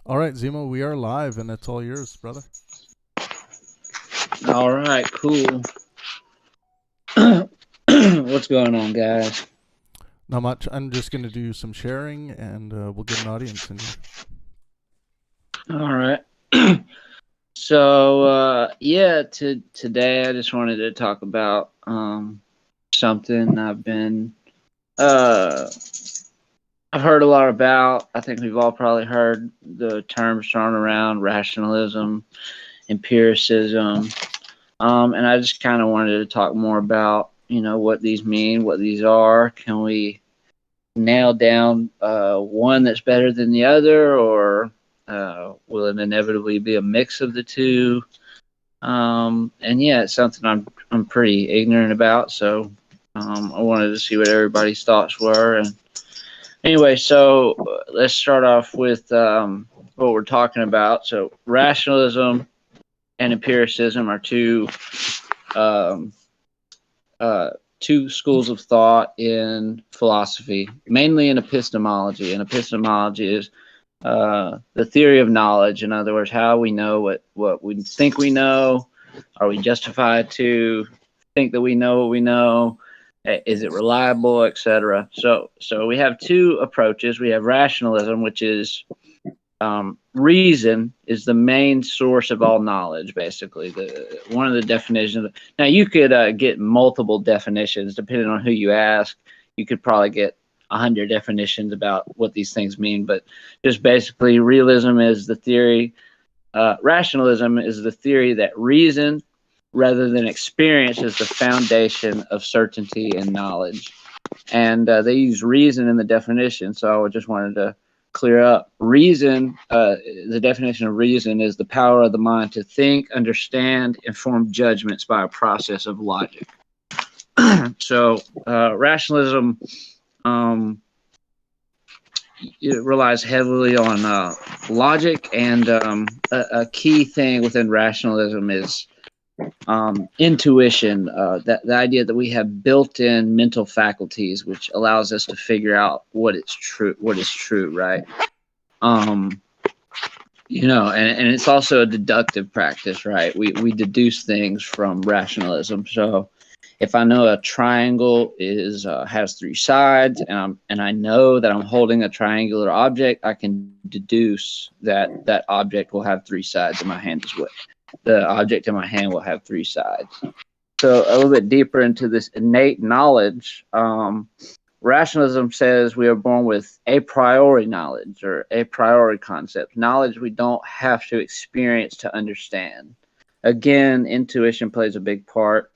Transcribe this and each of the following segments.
All right, ZMO, we are live, and it's all yours, brother. All right, cool. What's going on, guys? Not much. I'm just going to do some sharing, and we'll get an audience in here. All right. So, today I just wanted to talk about something I've heard a lot about. I think we've all probably heard the terms thrown around: rationalism, empiricism, and I just kind of wanted to talk more about, what these mean, what these are. Can we nail down one that's better than the other, or will it inevitably be a mix of the two? It's something I'm pretty ignorant about, so I wanted to see what everybody's thoughts were. And anyway, so let's start off with what we're talking about. So rationalism and empiricism are two schools of thought in philosophy, mainly in epistemology. And epistemology is the theory of knowledge. In other words, how we know what we think we know. Are we justified to think that we know what we know? Is it reliable, etc.? So we have two approaches. We have rationalism, which is reason is the main source of all knowledge, basically. One of the definitions. Now, you could get multiple definitions depending on who you ask. You could probably get 100 definitions about what these things mean, but just basically, realism is the theory. Rationalism is the theory that reason, rather than experience, is the foundation of certainty and knowledge. And they use reason in the definition, so I just wanted to clear up. Reason, the definition of reason is the power of the mind to think, understand, and form judgments by a process of logic. So rationalism it relies heavily on logic, and a key thing within rationalism is intuition, the idea that we have built-in mental faculties, which allows us to figure out what is true, right? And it's also a deductive practice, right? We deduce things from rationalism. So if I know a triangle has three sides, and I know that I'm holding a triangular object, I can deduce that that object will have three sides in my hand as well. The object in my hand will have three sides. So a little bit deeper into this innate knowledge, rationalism says we are born with a priori knowledge, or a priori concept, knowledge we don't have to experience to understand. Again, intuition plays a big part.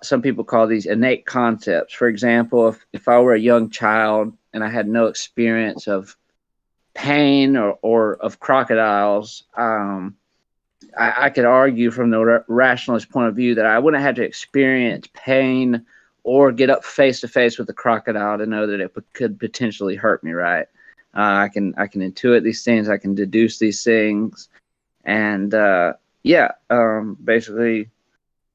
Some people call these innate concepts. For example, if I were a young child and I had no experience of pain or of crocodiles, I could argue from the rationalist point of view that I wouldn't have to experience pain or get up face to face with a crocodile to know that it could potentially hurt me, right? I can intuit these things, I can deduce these things, and basically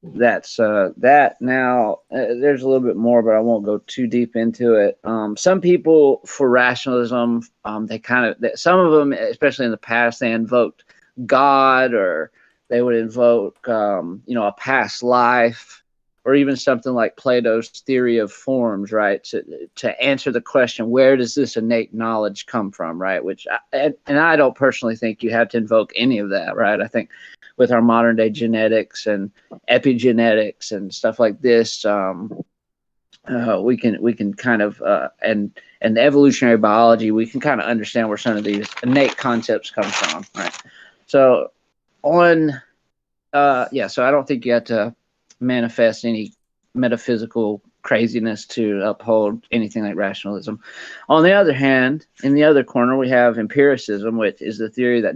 that's that. Now there's a little bit more, but I won't go too deep into it. Some people for rationalism, some of them, especially in the past, they invoked God, or they would invoke a past life, or even something like Plato's theory of forms, right? To answer the question, where does this innate knowledge come from, right? And I don't personally think you have to invoke any of that, right? I think with our modern day genetics and epigenetics and stuff like this, we can kind of and the evolutionary biology, we can kind of understand where some of these innate concepts come from, right? So so I don't think you have to manifest any metaphysical craziness to uphold anything like rationalism. On the other hand, in the other corner, we have empiricism, which is the theory that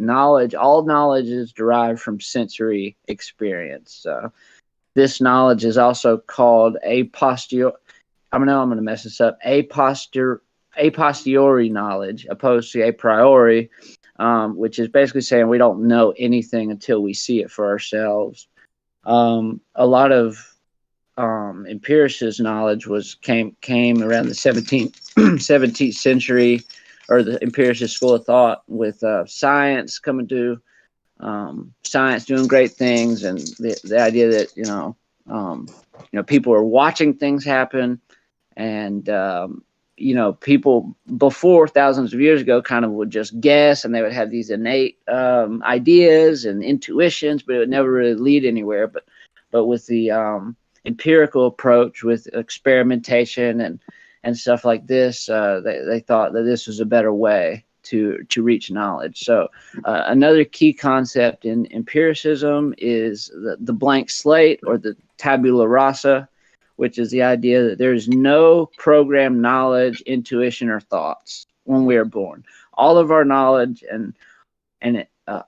all knowledge is derived from sensory experience. This knowledge is also called a posteriori knowledge, opposed to a priori, which is basically saying we don't know anything until we see it for ourselves. A lot of empiricist knowledge came around the 17th century, or the empiricist school of thought, with science coming to science doing great things, and the idea that people are watching things happen, and people before thousands of years ago kind of would just guess, and they would have these innate ideas and intuitions, but it would never really lead anywhere. But with the empirical approach, with experimentation and stuff like this, they thought that this was a better way to reach knowledge. So another key concept in empiricism is the blank slate, or the tabula rasa, which is the idea that there is no programmed knowledge, intuition, or thoughts when we are born. All of our knowledge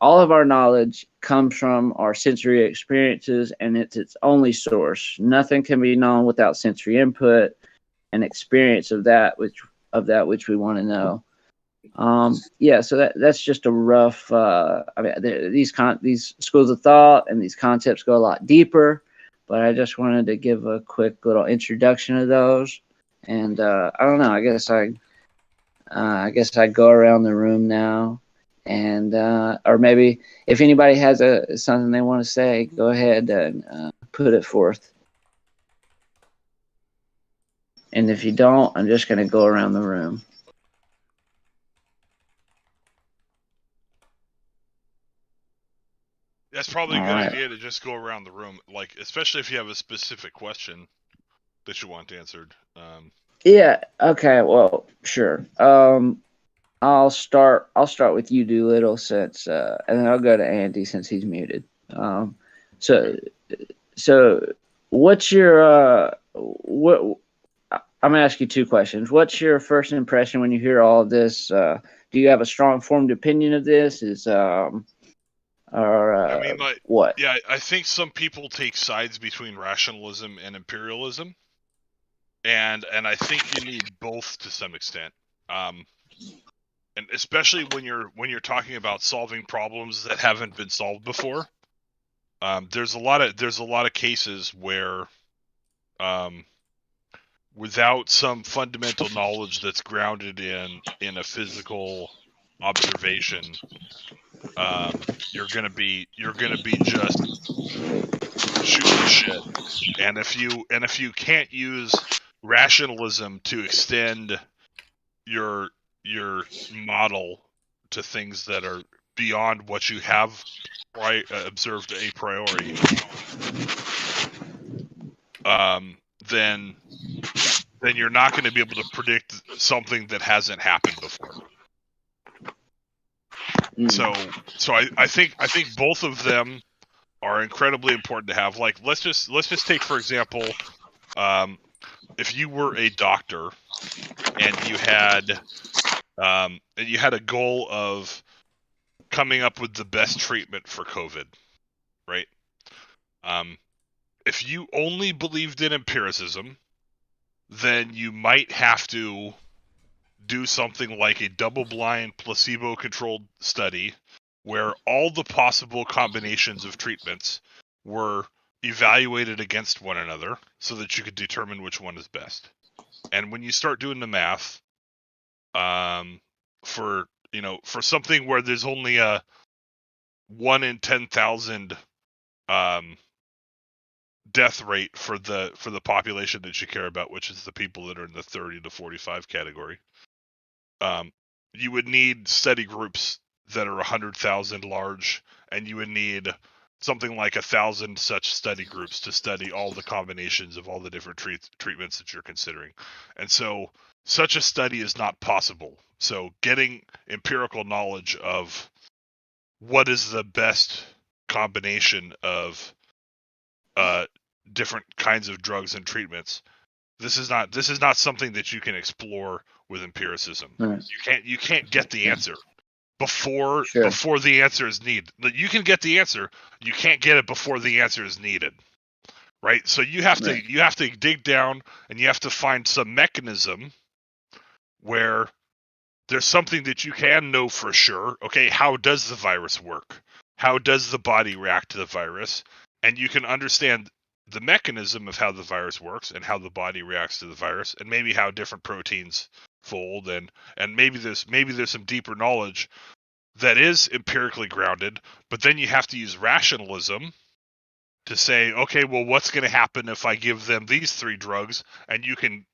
all of our knowledge comes from our sensory experiences, and it's its only source. Nothing can be known without sensory input and experience of that which we want to know. So that's just a rough. These schools of thought and these concepts go a lot deeper, but I just wanted to give a quick little introduction of those. And I don't know. I guess I go around the room now, and or maybe if anybody has something they want to say, go ahead and put it forth. And if you don't, I'm just going to go around the room. That's probably a good idea to just go around the room, like, especially if you have a specific question that you want answered. Yeah. Okay. Well, sure. I'll start with you, Doolittle, since, and then I'll go to Andy since he's muted. So what's your what? I'm gonna ask you two questions. What's your first impression when you hear all of this? Do you have a strong formed opinion of this? What? Yeah, I think some people take sides between rationalism and empiricism, and I think you need both to some extent. And especially when you're talking about solving problems that haven't been solved before. There's a lot of cases where, without some fundamental knowledge that's grounded in a physical observation, you're gonna be just shooting the shit. And if you can't use rationalism to extend your model to things that are beyond what you have observed a priori, then you're not going to be able to predict something that hasn't happened before. So I think both of them are incredibly important to have. Like, let's just take, for example, if you were a doctor and you had a goal of coming up with the best treatment for COVID, right? If you only believed in empiricism, then you might have to do something like a double-blind, placebo-controlled study where all the possible combinations of treatments were evaluated against one another so that you could determine which one is best. And when you start doing the math, for something where there's only a 1 in 10,000 death rate for the population that you care about, which is the people that are in the 30 to 45 category, you would need study groups that are 100,000 large, and you would need something like 1,000 such study groups to study all the combinations of all the different treatments that you're considering. And so such a study is not possible. So getting empirical knowledge of what is the best combination of different kinds of drugs and treatments, this is not something that you can explore with empiricism. Right. You can't get the answer before the answer is needed. You can get the answer, you can't get it before the answer is needed. Right? So you have to dig down, and you have to find some mechanism where there's something that you can know for sure. Okay, how does the virus work? How does the body react to the virus? And you can understand the mechanism of how the virus works and how the body reacts to the virus, and maybe how different proteins fold, and maybe there's some deeper knowledge that is empirically grounded. But then you have to use rationalism to say, okay, well, what's going to happen if I give them these 3 drugs? And you can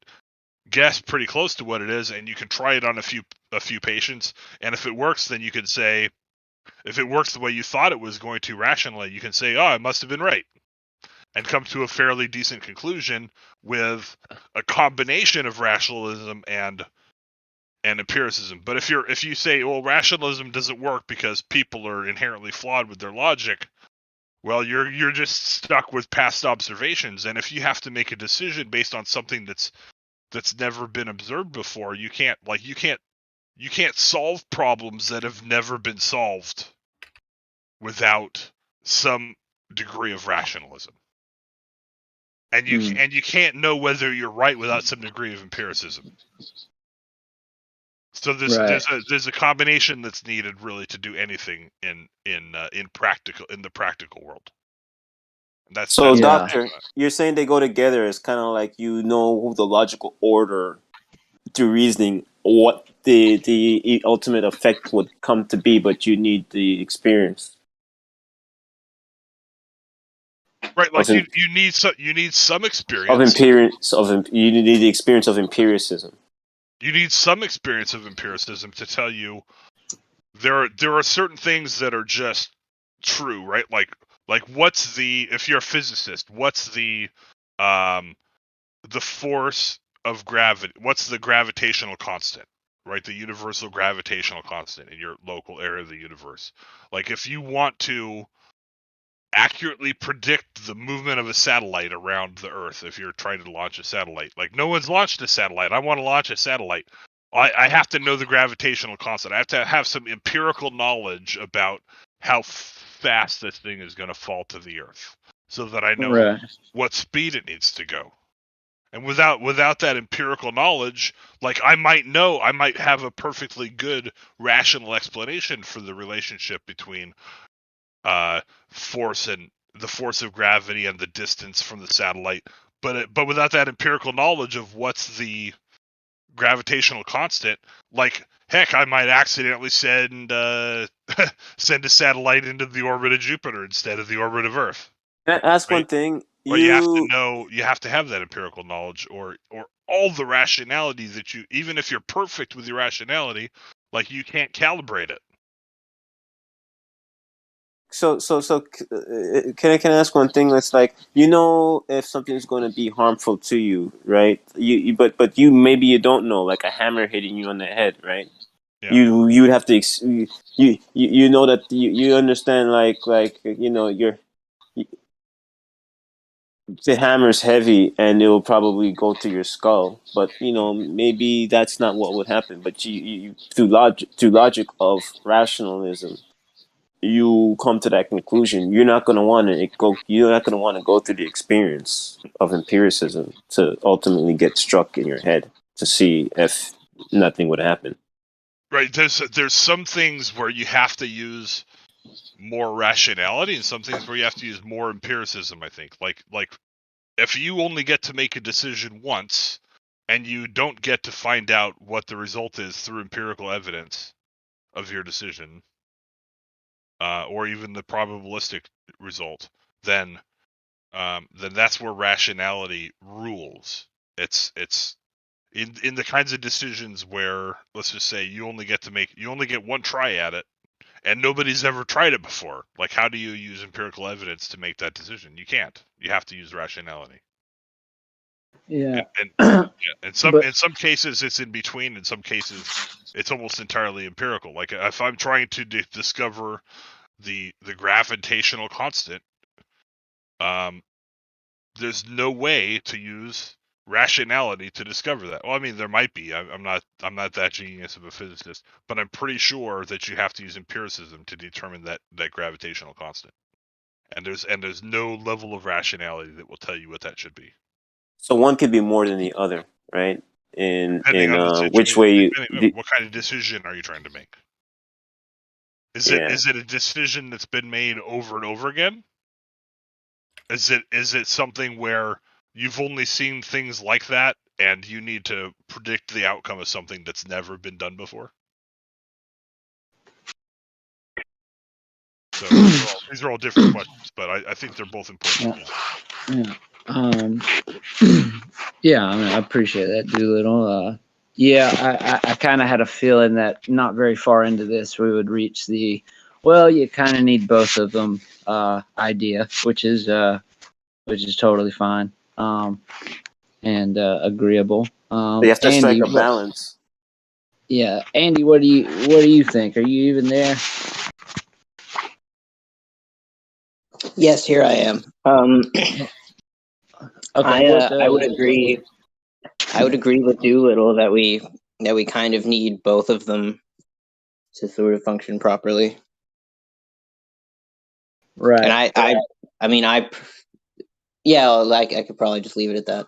guess pretty close to what it is, and you can try it on a few patients, and if it works, then you can say, if it works the way you thought it was going to rationally, you can say, oh, I must have been right, and come to a fairly decent conclusion with a combination of rationalism and empiricism. But if you say, well, rationalism doesn't work because people are inherently flawed with their logic, well, you're just stuck with past observations. And if you have to make a decision based on something that's never been observed before, you can't solve problems that have never been solved without some degree of rationalism. And you can't know whether you're right without some degree of empiricism. So there's a combination that's needed really to do anything in the practical world. Doctor, you're saying they go together. It's kind of like the logical order to reasoning, what the ultimate effect would come to be, but you need the experience. Right, like you need some experience you need the experience of empiricism. You need some experience of empiricism to tell you there are certain things that are just true, right? Like if you're a physicist, what's the force of gravity? What's the gravitational constant, right? The universal gravitational constant in your local area of the universe. Like if you want to accurately predict the movement of a satellite around the Earth, if you're trying to launch a satellite, like no one's launched a satellite, I want to launch a satellite, I have to know the gravitational constant. I have to have some empirical knowledge about how fast this thing is going to fall to the Earth, so that I know what speed it needs to go. And without that empirical knowledge, like I might have a perfectly good rational explanation for the relationship between force and the force of gravity and the distance from the satellite, but without that empirical knowledge of what's the gravitational constant, like heck, I might accidentally send a satellite into the orbit of Jupiter instead of the orbit of Earth. Can I ask one thing? But you have to have that empirical knowledge, or all the rationality that even if you're perfect with your rationality, like you can't calibrate it. So can I ask one thing? That's like, if something's going to be harmful to you, right? But maybe you don't know, like a hammer hitting you on the head, right? Yeah. You would have to you know that you understand, the hammer's heavy and it will probably go to your skull, but maybe that's not what would happen. But you through logic of rationalism, you come to that conclusion. You're not going to want to go through the experience of empiricism to ultimately get struck in your head to see if nothing would happen. Right. There's some things where you have to use more rationality, and some things where you have to use more empiricism, I think. Like if you only get to make a decision once and you don't get to find out what the result is through empirical evidence of your decision, or even the probabilistic result, then that's where rationality rules. It's in the kinds of decisions where, let's just say, you only get one try at it, and nobody's ever tried it before. Like, how do you use empirical evidence to make that decision? You can't. You have to use rationality. Yeah. And in some cases it's in between. In some cases it's almost entirely empirical. Like if I'm trying to discover the gravitational constant, there's no way to use rationality to discover that. Well, I mean, there might be. I'm not that genius of a physicist, but I'm pretty sure that you have to use empiricism to determine that gravitational constant. And there's no level of rationality that will tell you what that should be. So one could be more than the other, right? Depending on the which situation, way you. what kind of decision are you trying to make? Is Yeah. it a decision that's been made over and over again? Is it something where you've only seen things like that and you need to predict the outcome of something that's never been done before? So these are all different questions, but I think they're both important. Yeah. Yeah, I mean, I appreciate that, Doolittle. Yeah, I kind of had a feeling that not very far into this we would reach the, well, you kind of need both of them idea, which is totally fine and agreeable. You have to Andy, strike a balance. Yeah, Andy, what do you think? Are you even there? Yes, here I am. Okay, I would agree. I would agree with Doolittle that we kind of need both of them to sort of function properly. Right. And I mean, yeah, like I could probably just leave it at that.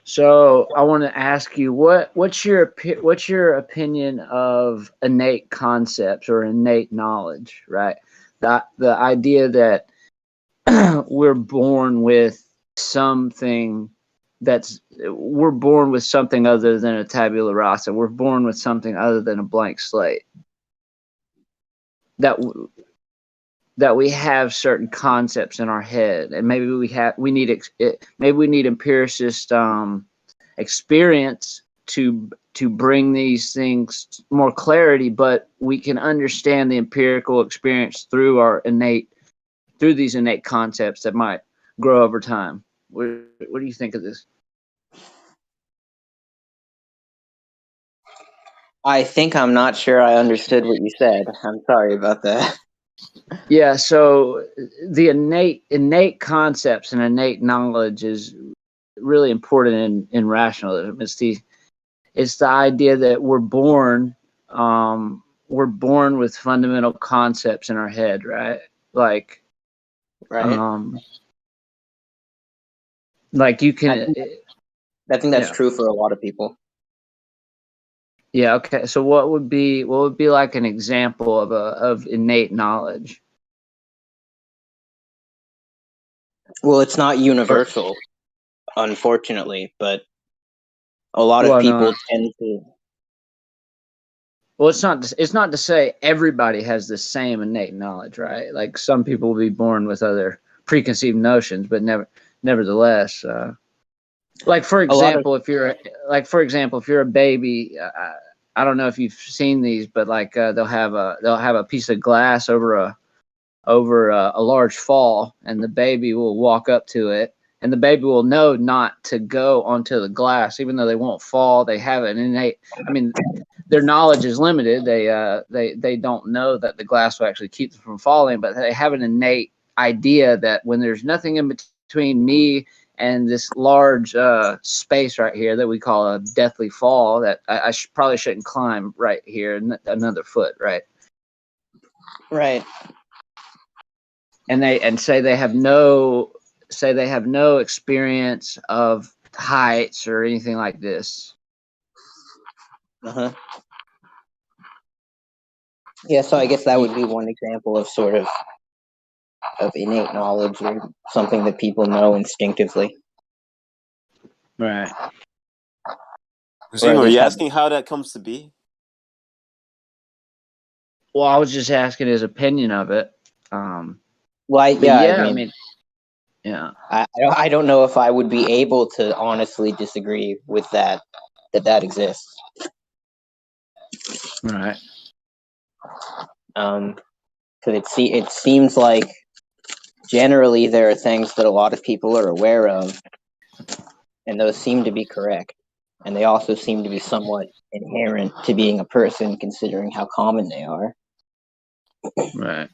So I want to ask you, what's your opinion of innate concepts or innate knowledge? Right, the idea that we're born with something we're born with something other than a tabula rasa. We're born with something other than a blank slate. That we have certain concepts in our head, and maybe we need empiricist experience to bring these things more clarity, but we can understand the empirical experience through these innate concepts that might grow over time. What do you think of this? I think I'm not sure I understood what you said. I'm sorry about that. Yeah, so the innate concepts and innate knowledge is really important in rationalism. It's the idea that we're born with fundamental concepts in our head, right? Like, right. Like you can. I think that's true for a lot of people. Yeah. Okay. So what would be like an example of innate knowledge? Well, it's not universal, unfortunately, but a lot of people tend to. Well, it's not to say everybody has the same innate knowledge, right? Like some people will be born with other preconceived notions, but nevertheless, like for example, if you're a baby, I don't know if you've seen these, but like they'll have a piece of glass over a large fall, and the baby will walk up to it, and the baby will know not to go onto the glass, even though they won't fall. They have an innate. I mean, their knowledge is limited. They don't know that the glass will actually keep them from falling, but they have an innate idea that when there's nothing in between me and this large space right here that we call a deathly fall, that I probably shouldn't climb right here another foot, right? Right. And say they have no experience of heights or anything like this. Uh-huh. Yeah, so I guess that would be one example of sort of innate knowledge or something that people know instinctively. Right. ZMO, are you asking how that comes to be? Well, I was just asking his opinion of it. I don't know if I would be able to honestly disagree with that exists. Right. Because it seems like generally there are things that a lot of people are aware of, and those seem to be correct, and they also seem to be somewhat inherent to being a person, considering how common they are. Right.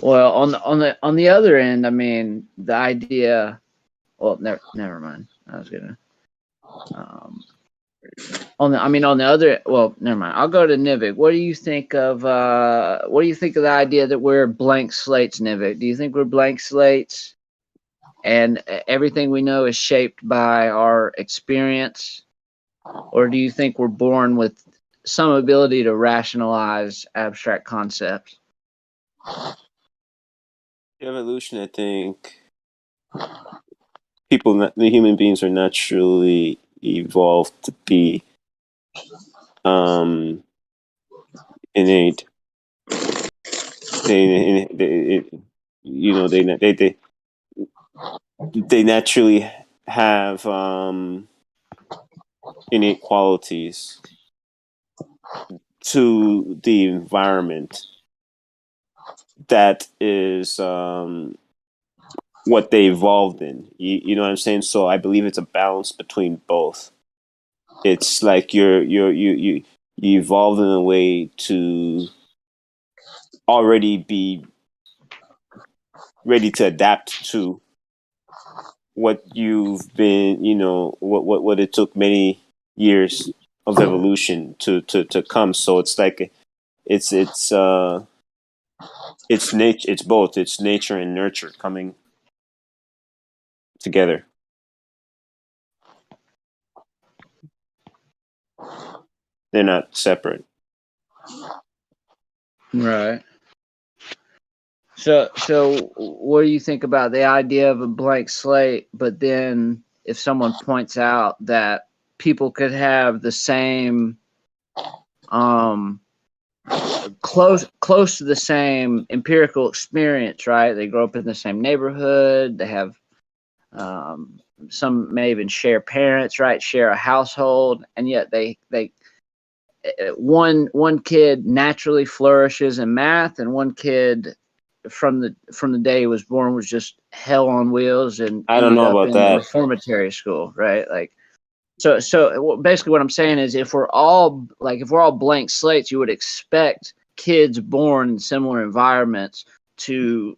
Well, on the other end, I mean, the idea. Well, never mind. I was gonna. On the other. Well, never mind. I'll go to Nivik. What do you think of the idea that we're blank slates, Nivik? Do you think we're blank slates? and everything we know is shaped by our experience? Or do you think we're born with some ability to rationalize abstract concepts? Evolution, I think the human beings are naturally evolved to be um, innate. They you know, they naturally have innate qualities to the environment that is what they evolved in. You know what I'm saying? So I believe it's a balance between both. It's like you evolved in a way to already be ready to adapt to what you've been, what it took many years of evolution to come. So it's like it's nature. It's both. It's nature and nurture coming together. They're not separate. Right. So what do you think about the idea of a blank slate? But then, if someone points out that people could have the same, close to the same empirical experience, right? They grow up in the same neighborhood. They have, some may even share parents, right? Share a household, and yet one kid naturally flourishes in math, and one kid from the day he was born was just hell on wheels and I don't ended know up about in that. reformatory school, right? Like, so basically what I'm saying is, if we're all blank slates, you would expect kids born in similar environments to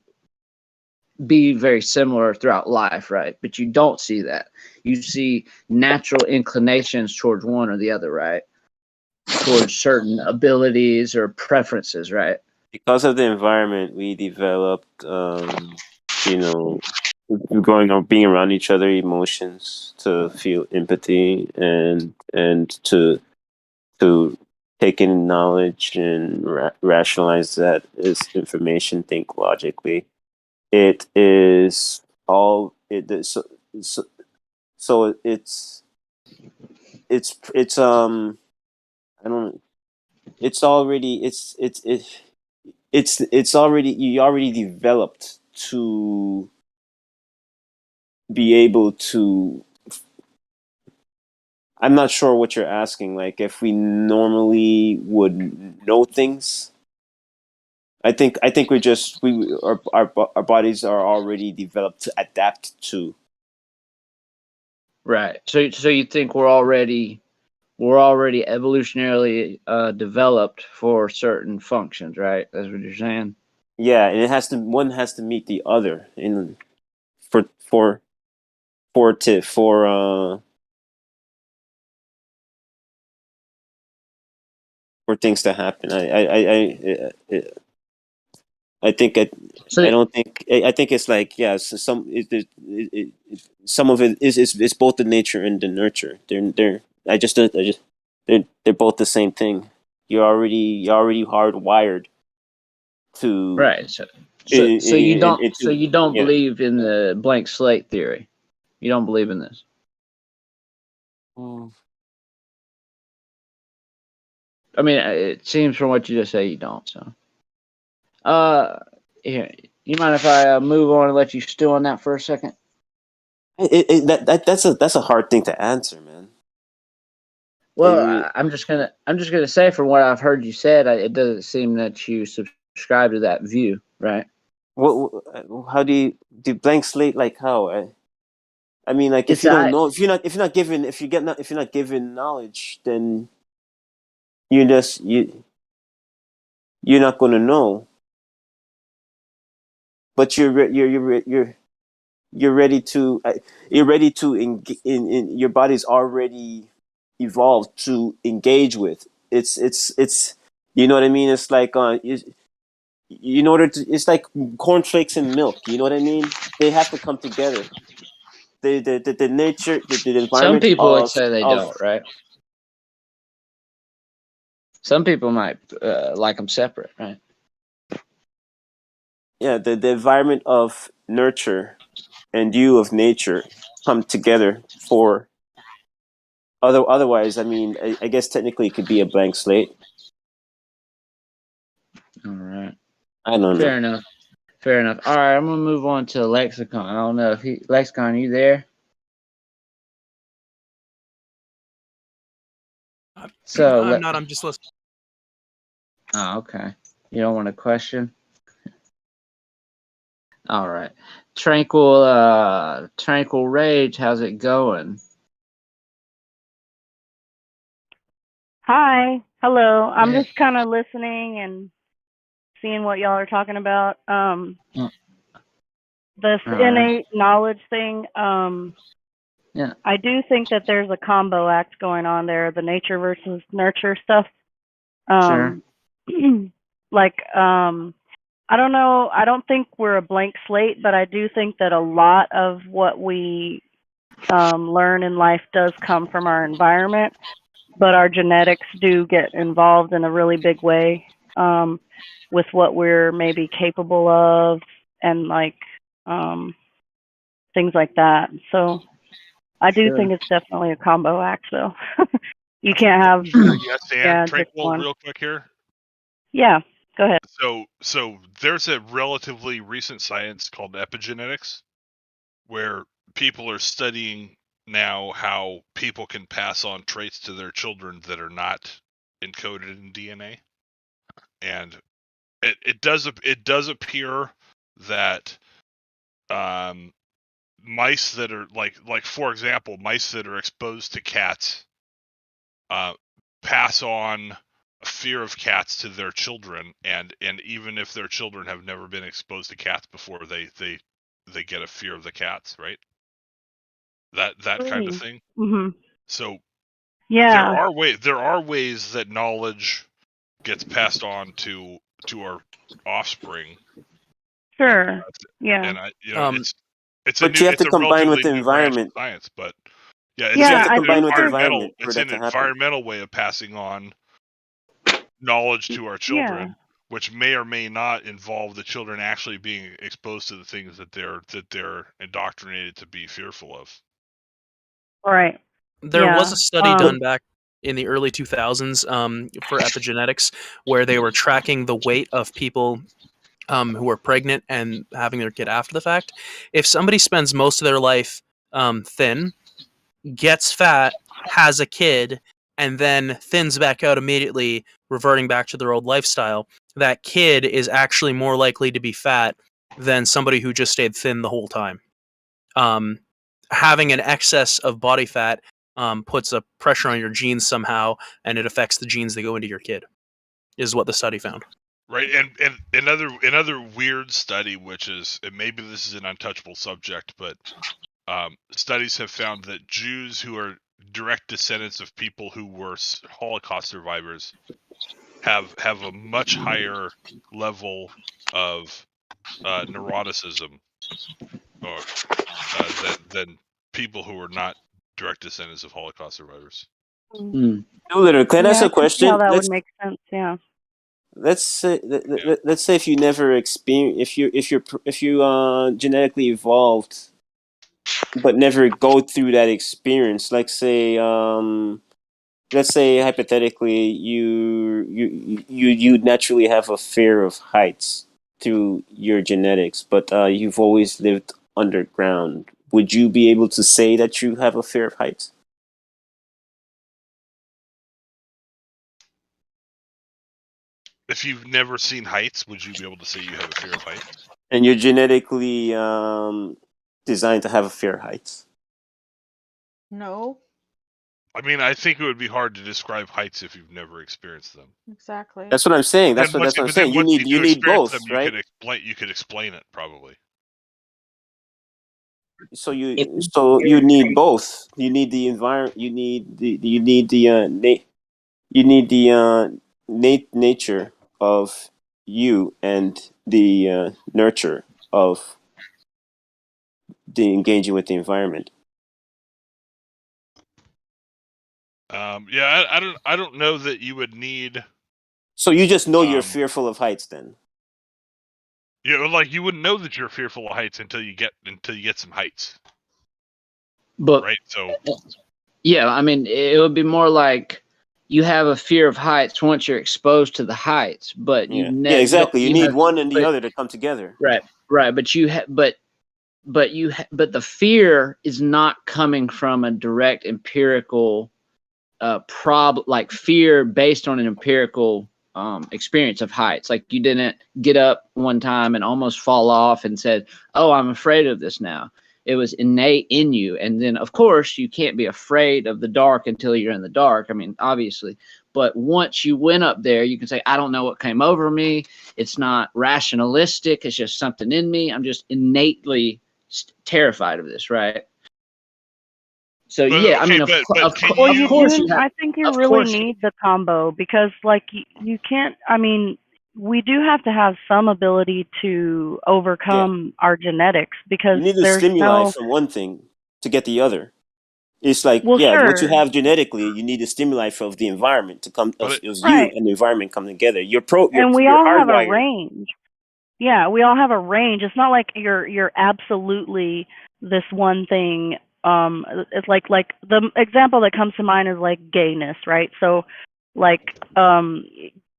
be very similar throughout life, right? But you don't see that. You see natural inclinations towards one or the other, right? Towards certain abilities or preferences, right? Because of the environment we developed, growing up, being around each other, emotions to feel empathy and to take in knowledge and rationalize that as information, think logically. It is all it is. So it's I don't. It's already it's already you already developed to be able to. I'm not sure what you're asking. Like if we normally would know things, I think our bodies are already developed to adapt to. Right. So you think we're already evolutionarily developed for certain functions, right? That's what you're saying. Yeah, and one has to meet the other in for for for things to happen. I think So I don't think I think it's like some of it is it's both the nature and the nurture. They're both the same thing. You're already hardwired to right. So you don't yeah. believe in the blank slate theory. You don't believe in this. Mm. I mean, it seems from what you just say you don't. So, uh, here, you mind if I move on and let you stew on that for a second? That's a hard thing to answer, man. Well, I'm just gonna say, from what I've heard you said, it doesn't seem that you subscribe to that view, right? How do blank slate, like how? I mean, like if It's you don't I. know, if you're not given knowledge, then you just you're not going to know. But you're ready to in your body's already evolved to engage with. It's you know what I mean. It's like in order to it's like cornflakes and milk. You know what I mean. they have to come together. The nature, the Some environment people would of say they don't, right? Some people might like them separate, right? yeah, the environment of nurture and you of nature come together for otherwise, I mean, I guess technically it could be a blank slate. All right. I don't know. Fair enough. Fair enough. All right, I'm gonna move on to Lexicon. I don't know if Lexicon, you there? So I'm not. I'm just listening. Oh, okay. You don't want to question? All right. Tranquil Rage, how's it going? Hi. Hello. I'm Yeah. just kind of listening and seeing what y'all are talking about. This All right. innate knowledge thing. Yeah. I do think that there's a combo act going on there, the nature versus nurture stuff. Sure. I don't know. I don't think we're a blank slate, but I do think that a lot of what we learn in life does come from our environment, but our genetics do get involved in a really big way with what we're maybe capable of and things like that. So I do think it's definitely a combo act, though. You can't have Yes, yeah, and just Tranquil, one. real quick here. Yeah, go ahead. So there's a relatively recent science called epigenetics, where people are studying now how people can pass on traits to their children that are not encoded in DNA, and it does appear that mice that are like for example, mice that are exposed to cats pass on a fear of cats to their children, and even if their children have never been exposed to cats before, they get a fear of the cats, right? That kind of thing. Mm-hmm. So Yeah. there are ways that knowledge gets passed on to our offspring. Sure. Yeah. And But you have to it's a combine with relatively the new branch of environment. science, but yeah, But you have to I combine think with the there's environment for it's that an to happen. environmental way of passing on knowledge to our children, which may or may not involve the children actually being exposed to the things that they're indoctrinated to be fearful of. Right. There was a study Um, done back in the early 2000s for epigenetics where they were tracking the weight of people who were pregnant and having their kid after the fact. If somebody spends most of their life thin, gets fat, has a kid, and then thins back out immediately, reverting back to their old lifestyle, that kid is actually more likely to be fat than somebody who just stayed thin the whole time. Having an excess of body fat puts a pressure on your genes somehow, and it affects the genes that go into your kid, is what the study found. Right, and another weird study, which is, and maybe this is an untouchable subject, but studies have found that Jews who are direct descendants of people who were Holocaust survivors have a much higher level of neuroticism or than people who are not direct descendants of Holocaust survivors. Doolittle, can I ask I a can see how question? that would make sense. Yeah. Let's say if you never experience, if you genetically evolved but never go through that experience, let's say hypothetically you naturally have a fear of heights through your genetics, but you've always lived underground. Would you be able to say that you have a fear of heights? If you've never seen heights, would you be able to say you have a fear of heights? And you're genetically designed to have a fear of heights. No, I mean, I think it would be hard to describe heights if you've never experienced them. exactly. That's what I'm saying. That's what I'm saying. You need experience both, them, right? You could explain it probably. So you need both. You need the environment. You need the nature of you and the nurture of engaging with the environment. Yeah, I don't know that you would need. So you just know you're Um, fearful of heights, then. You know, like you wouldn't know that you're fearful of heights until you get some heights, But right? So yeah, I mean, it would be more like you have a fear of heights once you're exposed to the heights, but Yeah, you exactly. You you need have, one and the but other to come together. right, right, but but the fear is not coming from a direct empirical problem, like fear based on an empirical experience of heights. Like you didn't get up one time and almost fall off and said, "Oh, I'm afraid of this now." It was innate in you, and then of course you can't be afraid of the dark until you're in the dark. I mean, obviously, but once you went up there, you can say, "I don't know what came over me. It's not rationalistic. It's just something in me. I'm just innately terrified of this." Right? So But, yeah, I okay, mean, but can Well, of you course do. you have. I think you Of really course, need the combo because, like, you can't. I mean, we do have to have some ability to Yeah, overcome our genetics because you need the there's stimuli no. from one thing to get the other. It's like, Well, yeah, what you sure, have genetically, you need the stimuli of the environment to come, but of you right, and the environment come together. You're and we you're all have a hardwired. range. Yeah, we all have a range. It's not like you're absolutely this one thing. It's like the example that comes to mind is like gayness, right? So, like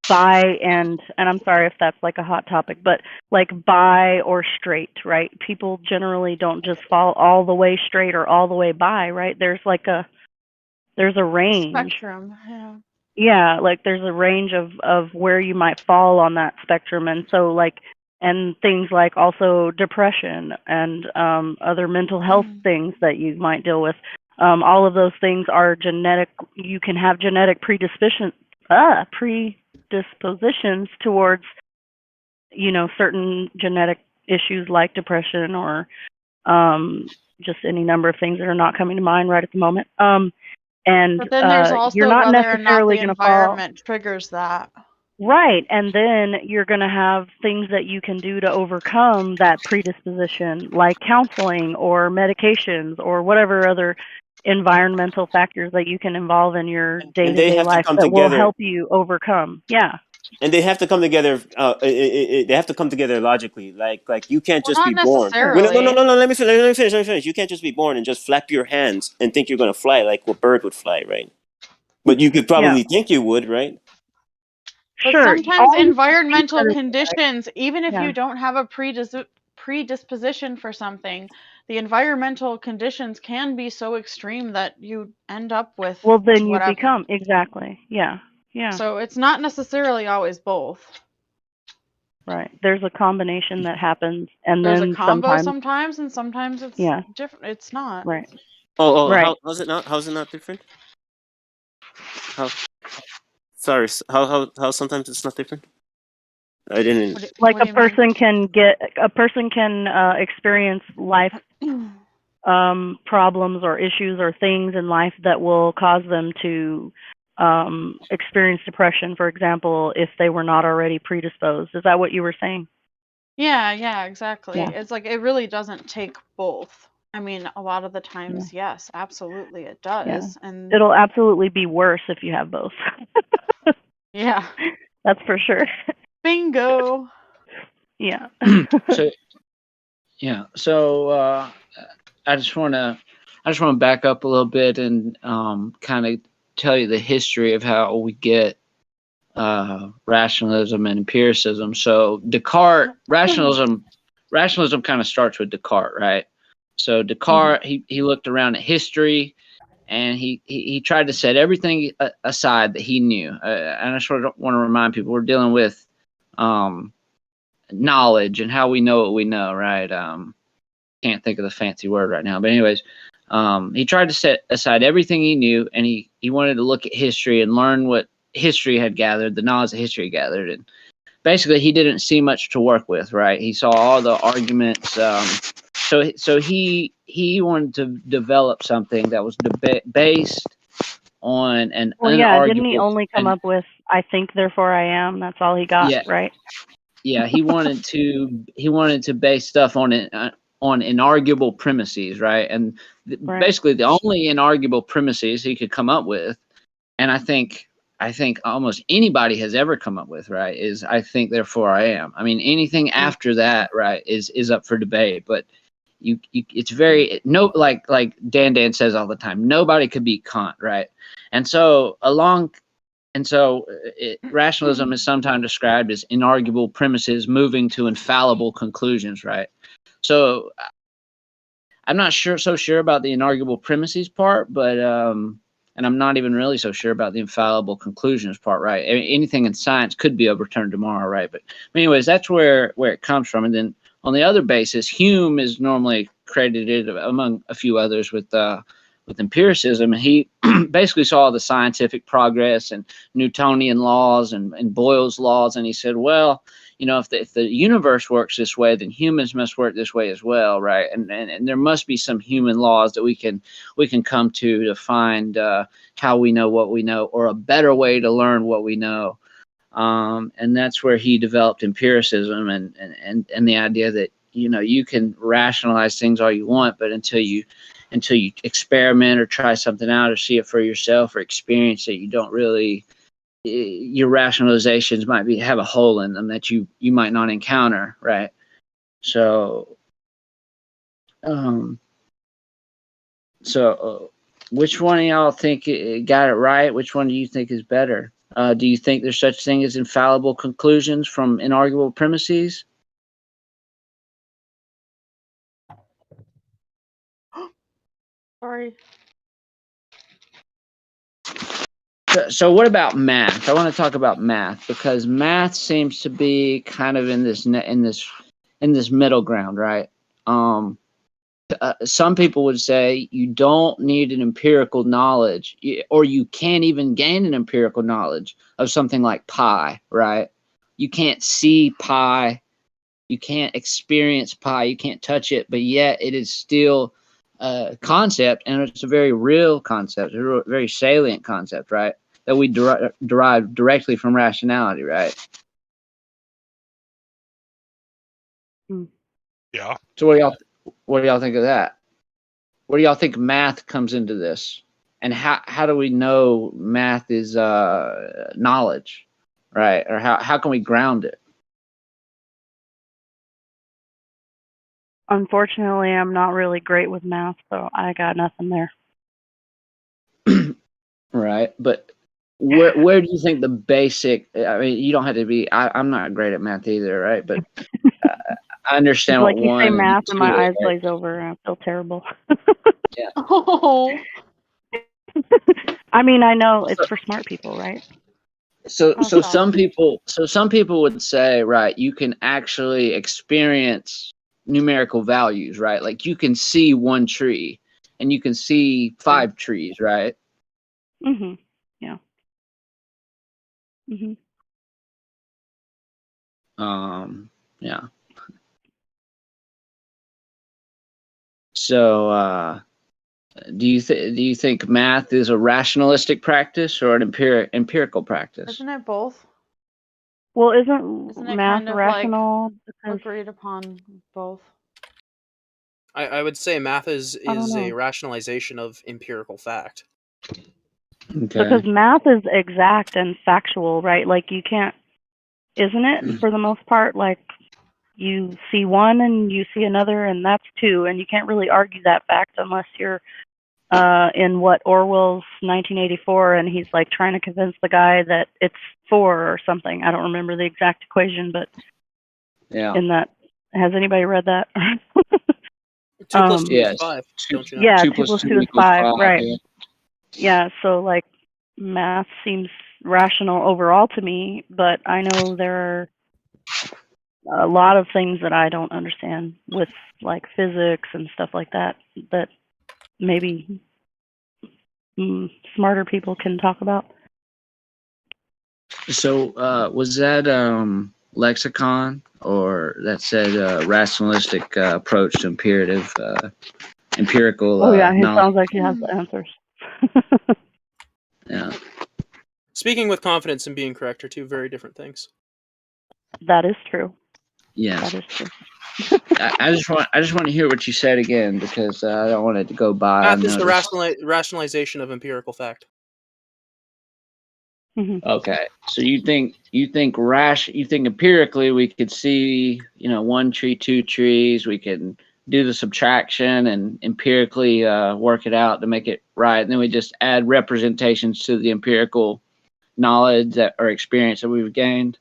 bi and I'm sorry if that's like a hot topic, but like bi or straight, right? People generally don't just fall all the way straight or all the way bi, right? There's a range. Spectrum. Yeah. Yeah, like there's a range of where you might fall on that spectrum, and so like and things like also depression and other mental health things that you might deal with. All of those things are genetic. You can have genetic predispositions towards certain genetic issues like depression or just any number of things that are not coming to mind right at the moment. And But then there's you're also not whether or not necessarily the going to fall environment triggers that. right, and then you're going to have things that you can do to overcome that predisposition, like counseling or medications or whatever other environmental factors that you can involve in your And they day-to-day have to life come that will together. help you overcome. Yeah. And they have to come together. They have to come together logically. Like you can't Well, just not be born. Well, no, no, no, necessarily. no, no. Let me finish. Let me finish. Let me finish. You can't just be born and just flap your hands and think you're gonna fly like a bird would fly, right? But you could Yeah. probably think you would, right? But Sure. sometimes All you can think environmental that is conditions, even if yeah. you don't have a predisposition for something, the environmental conditions can be so extreme that you end up with Well, then you whatever. become exactly. Yeah. Yeah. So it's not necessarily always both. Right. There's a combination that happens, and There's a then combo sometimes, and sometimes it's yeah. different. It's not. Right. Oh, Right. how's it not? How's it not different? How? Sorry. How sometimes it's not different? I didn't. Like What do you mean? a person can experience life problems or issues or things in life that will cause them to experience depression, for example, if they were not already predisposed. Is that what you were saying? Yeah, exactly. Yeah. It's like it really doesn't take both. I mean, a lot of the times, yes, absolutely it Yeah. does. And It'll absolutely be worse if you have both. yeah, That's for sure. bingo. Yeah. so yeah, so I just want to back up a little bit and kind of tell you the history of how we get rationalism and empiricism. So Descartes, rationalism kind of starts with Descartes, right? So Descartes, he looked around at history, and he tried to set everything aside that he knew. And I sort of want to remind people we're dealing with knowledge and how we know what we know, right? Can't think of the fancy word right now, but anyways, he tried to set aside everything he knew, and he wanted to look at history and learn what history had gathered, the knowledge that history gathered, and basically he didn't see much to work with, right? He saw all the arguments, so he wanted to develop something that was based on an Well, yeah, didn't he unarguable only come up with "I think, therefore I am"? That's all he got, yeah right? yeah he wanted to base stuff on it on inarguable premises, right? And basically the only inarguable premises he could come up with, and I think almost anybody has ever come up with, right, is I think therefore I am. I mean, anything after that, right, is up for debate. But you it's very like Dan says all the time, nobody could beat Kant, right? And so rationalism is sometimes described as inarguable premises moving to infallible conclusions, right? So I'm not so sure about the inarguable premises part, but and I'm not even really so sure about the infallible conclusions part, right? I mean, anything in science could be overturned tomorrow, right? But anyways, that's where it comes from. And then on the other basis, Hume is normally credited among a few others with empiricism. And he basically saw the scientific progress and Newtonian laws and Boyle's laws, and he said, well, you know, if the universe works this way, then humans must work this way as well, right? And there must be some human laws that we can come to find how we know what we know, or a better way to learn what we know. And that's where he developed empiricism and the idea that, you know, you can rationalize things all you want, but until you experiment or try something out or see it for yourself or experience it, you don't really, your rationalizations might have a hole in them that you might not encounter, right? So which one of y'all think got it right? Which one do you think is better? Do you think there's such thing as infallible conclusions from inarguable premises? Sorry. So what about math? I want to talk about math, because math seems to be kind of in this middle ground, right? Some people would say you don't need an empirical knowledge, or you can't even gain an empirical knowledge of something like pi, right? You can't see pi, you can't experience pi, you can't touch it, but yet it is still a concept, and it's a very real concept, a very salient concept, right? That we derive directly from rationality, right? Yeah. So what do y'all think of that? Where do y'all think math comes into this? And how do we know math is knowledge, right? Or how can we ground it? Unfortunately, I'm not really great with math, so I got nothing there. Right, but where do you think the basic? I mean, you don't have to be. I'm not great at math either, right? But I understand like what you one say and math, and two my is, eyes right? glaze over, and I feel terrible. Yeah. Oh. I mean, I know it's for smart people, right? So Oh, stop. some people would say, right, you can actually experience numerical values, right? Like you can see one tree and you can see 5 trees, right? Mhm. Yeah. Mhm. Yeah. So do you think math is a rationalistic practice or an empirical practice? Isn't it both? Well, isn't Isn't it math kind of rational? Because agreed upon both? I would say math is I don't a know. rationalization of empirical fact. Okay. Because math is exact and factual, right? Like you can't, isn't it, for the most part? Like you see one and you see another, and that's 2, and you can't really argue that fact unless you're in what Orwell's 1984, and he's like trying to convince the guy that it's 4 or something. I don't remember the exact equation, but Yeah. in that, has anybody read that? 2 plus 2 Yes. is 5, don't you know? Yeah, 2 2 plus plus 2 2 is equals 5, 5. right? Yeah. Yeah, so like math seems rational overall to me, but I know there are a lot of things that I don't understand with like physics and stuff like that that maybe smarter people can talk about. So was that lexicon, or that said rationalistic approach to empirical Oh yeah, it knowledge? sounds like he has the answers. Yeah. Speaking with confidence and being correct are 2 very different things. That is true. Yeah. That is true. I just want to hear what you said again because I don't want it to go by Math is the unnoticed. rationalization of empirical fact. Okay, so you think empirically we could see, one tree, two trees, we can do the subtraction and empirically work it out to make it right, and then we just add representations to the empirical knowledge that or experience that we've gained.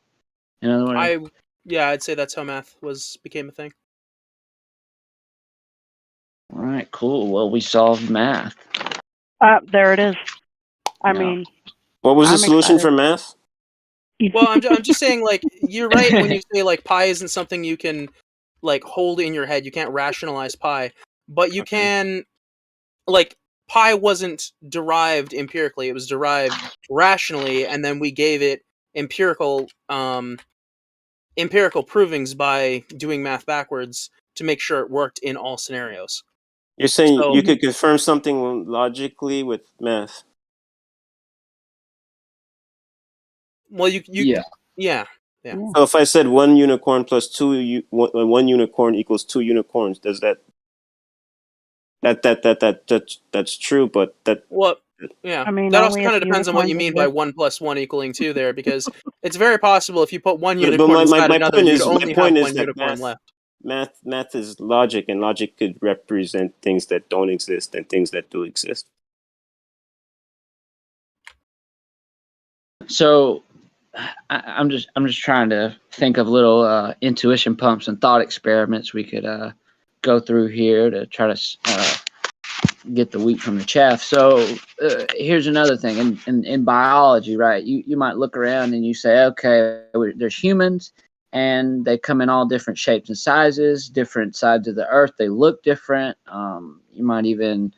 In other words, I'd say that's how math became a thing. all right, cool. Well, we solved math. There it is. I Yeah. mean, What was the I'm solution excited. for math? Well, I'm just saying, like, you're right when you say, like, pi isn't something you can, like, hold in your head. You can't rationalize pi. But you can, like, pi wasn't derived empirically. It was derived rationally, and then we gave it empirical provings by doing math backwards to make sure it worked in all scenarios. You're saying So, you could confirm something logically with math. well, Yeah. yeah. So if I said one unicorn plus one unicorn equals two unicorns, does that's true? But that Well, yeah. I mean, That also only kind if of depends on what you unicorns mean by exist. 1 + 1 = 2 there, because it's very possible if you put one but unicorn inside my another, point you'd is only have one unicorn left. math is logic, and logic could represent things that don't exist and things that do exist. So I'm just trying to think of little intuition pumps and thought experiments we could go through here to try to get the wheat from the chaff. So here's another thing in biology, right? You might look around and you say, okay, there's humans and they come in all different shapes and sizes, different sides of the earth. They look different. You might even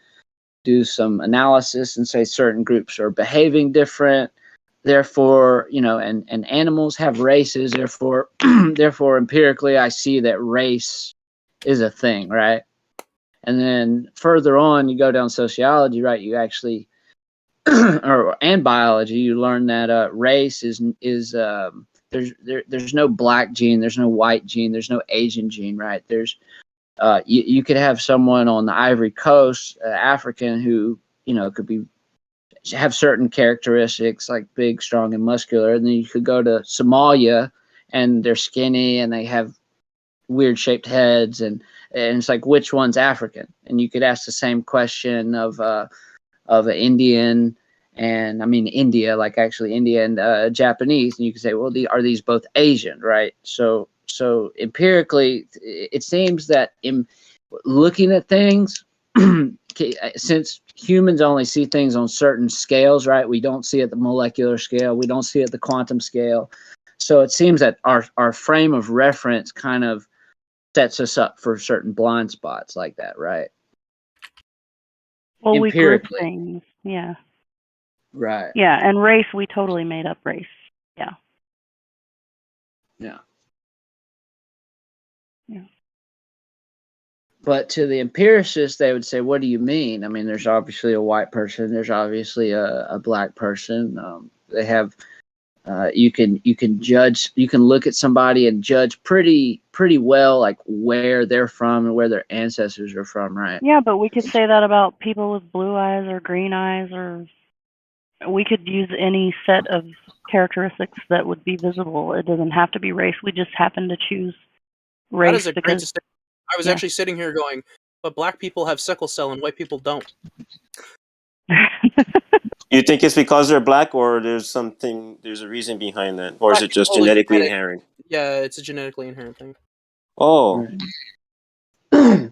do some analysis and say certain groups are behaving different. Therefore, and animals have races. Therefore, empirically, I see that race is a thing, right? And then further on, you go down sociology, right? You actually, and biology, you learn that race is there's no black gene, there's no white gene, there's no Asian gene, right? There's you could have someone on the Ivory Coast, African, who could have certain characteristics like big, strong, and muscular, and then you could go to Somalia, and they're skinny and they have weird shaped heads, and it's like, which one's African? And you could ask the same question of an Indian, and I mean India, like actually India and Japanese, and you could say, well, are these both Asian, right? So empirically, it seems that in looking at things, since humans only see things on certain scales, right? We don't see at the molecular scale, we don't see at the quantum scale. So it seems that our frame of reference kind of sets us up for certain blind spots like that, right? Well, we group Empirically. things. Yeah. Right. Yeah, and race, we totally made up race. Yeah. Yeah. Yeah. But to the empiricists, they would say, what do you mean? I mean, there's obviously a white person. There's obviously a black person. They have, you can judge, you can look at somebody and judge pretty well, like where they're from and where their ancestors are from, right? Yeah, but we could say that about people with blue eyes or green eyes, or we could use any set of characteristics that would be visible. It doesn't have to be race. We just happen to choose race That is a great because distinction. I was actually sitting here going, but black people have sickle cell and white people don't. You think it's because they're black, or there's a reason behind that, or is Black it just people is genetically genetic. inherent? Yeah, it's a genetically inherent thing. Oh. They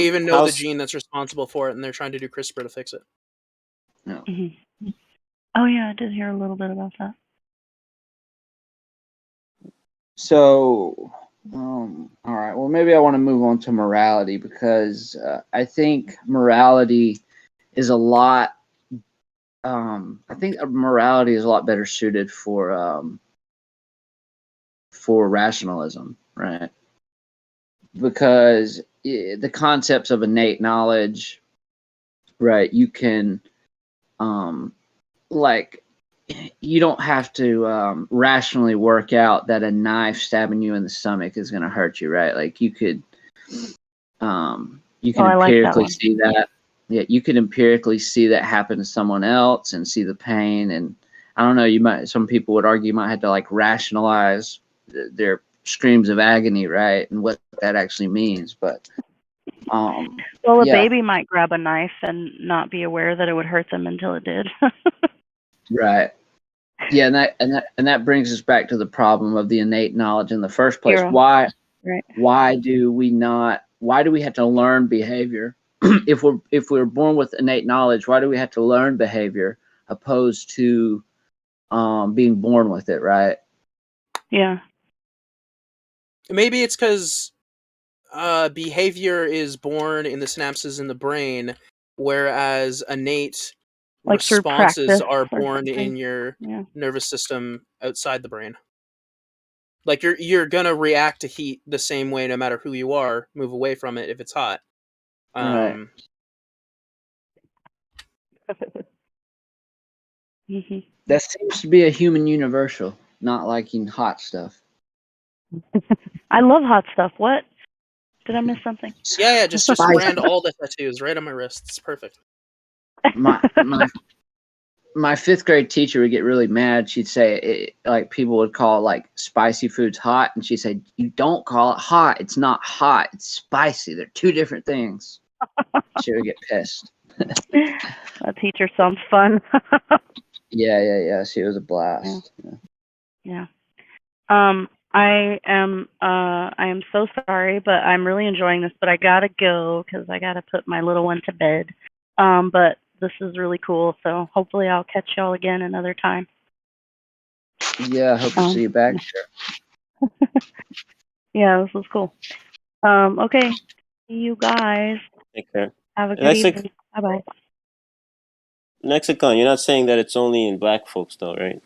even know the how's- gene that's responsible for it, and they're trying to do CRISPR to fix it. No. Mhm. Oh yeah, I did hear a little bit about that. So, all right. Well, maybe I want to move on to morality because I think morality is a lot. I think morality is a lot better suited for rationalism, right? Because the concepts of innate knowledge, right? You can, like, you don't have to rationally work out that a knife stabbing you in the stomach is going to hurt you, right? Like you can I like that empirically one. see that. Yeah, you can empirically see that happen to someone else and see the pain. And I don't know, some people would argue you might have to like rationalize their screams of agony, right? And what that actually means. But Well, a yeah, baby might grab a knife and not be aware that it would hurt them until it did. right. Yeah, and that brings us back to the problem of the innate knowledge in the first place. Hero. Why Right. why do we have to learn behavior? if we're born with innate knowledge, why do we have to learn behavior opposed to being born with it, right? Yeah. Maybe it's because behavior is born in the synapses in the brain, whereas innate Like through responses practice are or born something. in your Yeah. nervous system outside the brain. Like you're gonna react to heat the same way no matter who you are. Move away from it if it's hot. Right. Mm-hmm. That seems to be a human universal, not liking hot stuff. I love hot stuff. What? Did I miss something? Yeah, just Spicy. brand all the tattoos right on my wrists. Perfect. My fifth grade teacher would get really mad. She'd say, like, people would call like spicy foods hot, and she'd say, "You don't call it hot. It's not hot. It's spicy. They're two different things." She would get pissed. That teacher sounds fun. Yeah. She was a blast. Yeah. I am so sorry, but I'm really enjoying this. But I gotta go because I gotta put my little one to bed. But this is really cool. So hopefully I'll catch y'all again another time. Yeah, I hope to see you back here. Yeah, this was cool. Okay. See you guys. Take care. Have a good evening. Bye bye. Lexicon, you're not saying that it's only in black folks, though, right?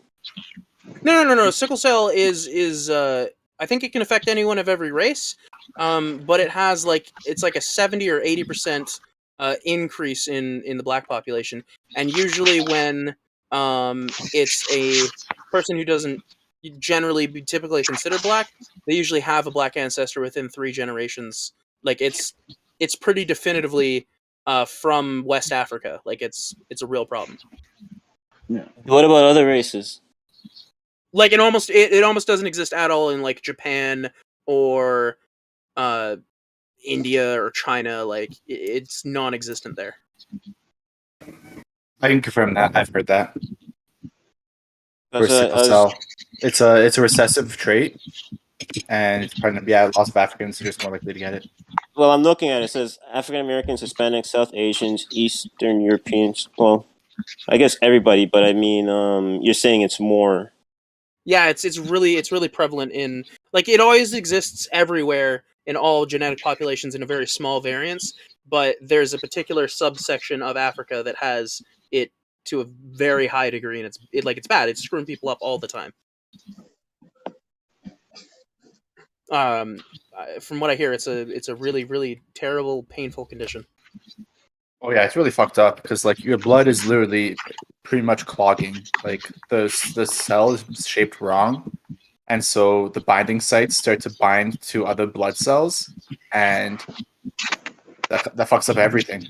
No. Sickle cell is I think it can affect anyone of every race. But it has it's like a 70 or 80% increase in the black population, and usually when it's a person who doesn't generally be typically considered black, they usually have a black ancestor within 3 generations. Like it's pretty definitively from West Africa. Like it's a real problem. Yeah. What about other races? Like it almost doesn't exist at all in like Japan or India or China. Like it's non-existent there. I can confirm that. I've heard that. For Because, sickle cell, it's a recessive trait, and it's part of, lots of Africans are just more likely to get it. Well, I'm looking at it. It says African Americans, Hispanics, South Asians, Eastern Europeans. Well, I guess everybody, but I mean, you're saying it's more. Yeah, it's really prevalent in like it always exists everywhere in all genetic populations in a very small variance, but there's a particular subsection of Africa that has it to a very high degree, and it's bad. It's screwing people up all the time. From what I hear, it's a really, really terrible, painful condition. Oh yeah, it's really fucked up because like your blood is literally pretty much clogging. Like the cell is shaped wrong, and so the binding sites start to bind to other blood cells, and that fucks up everything.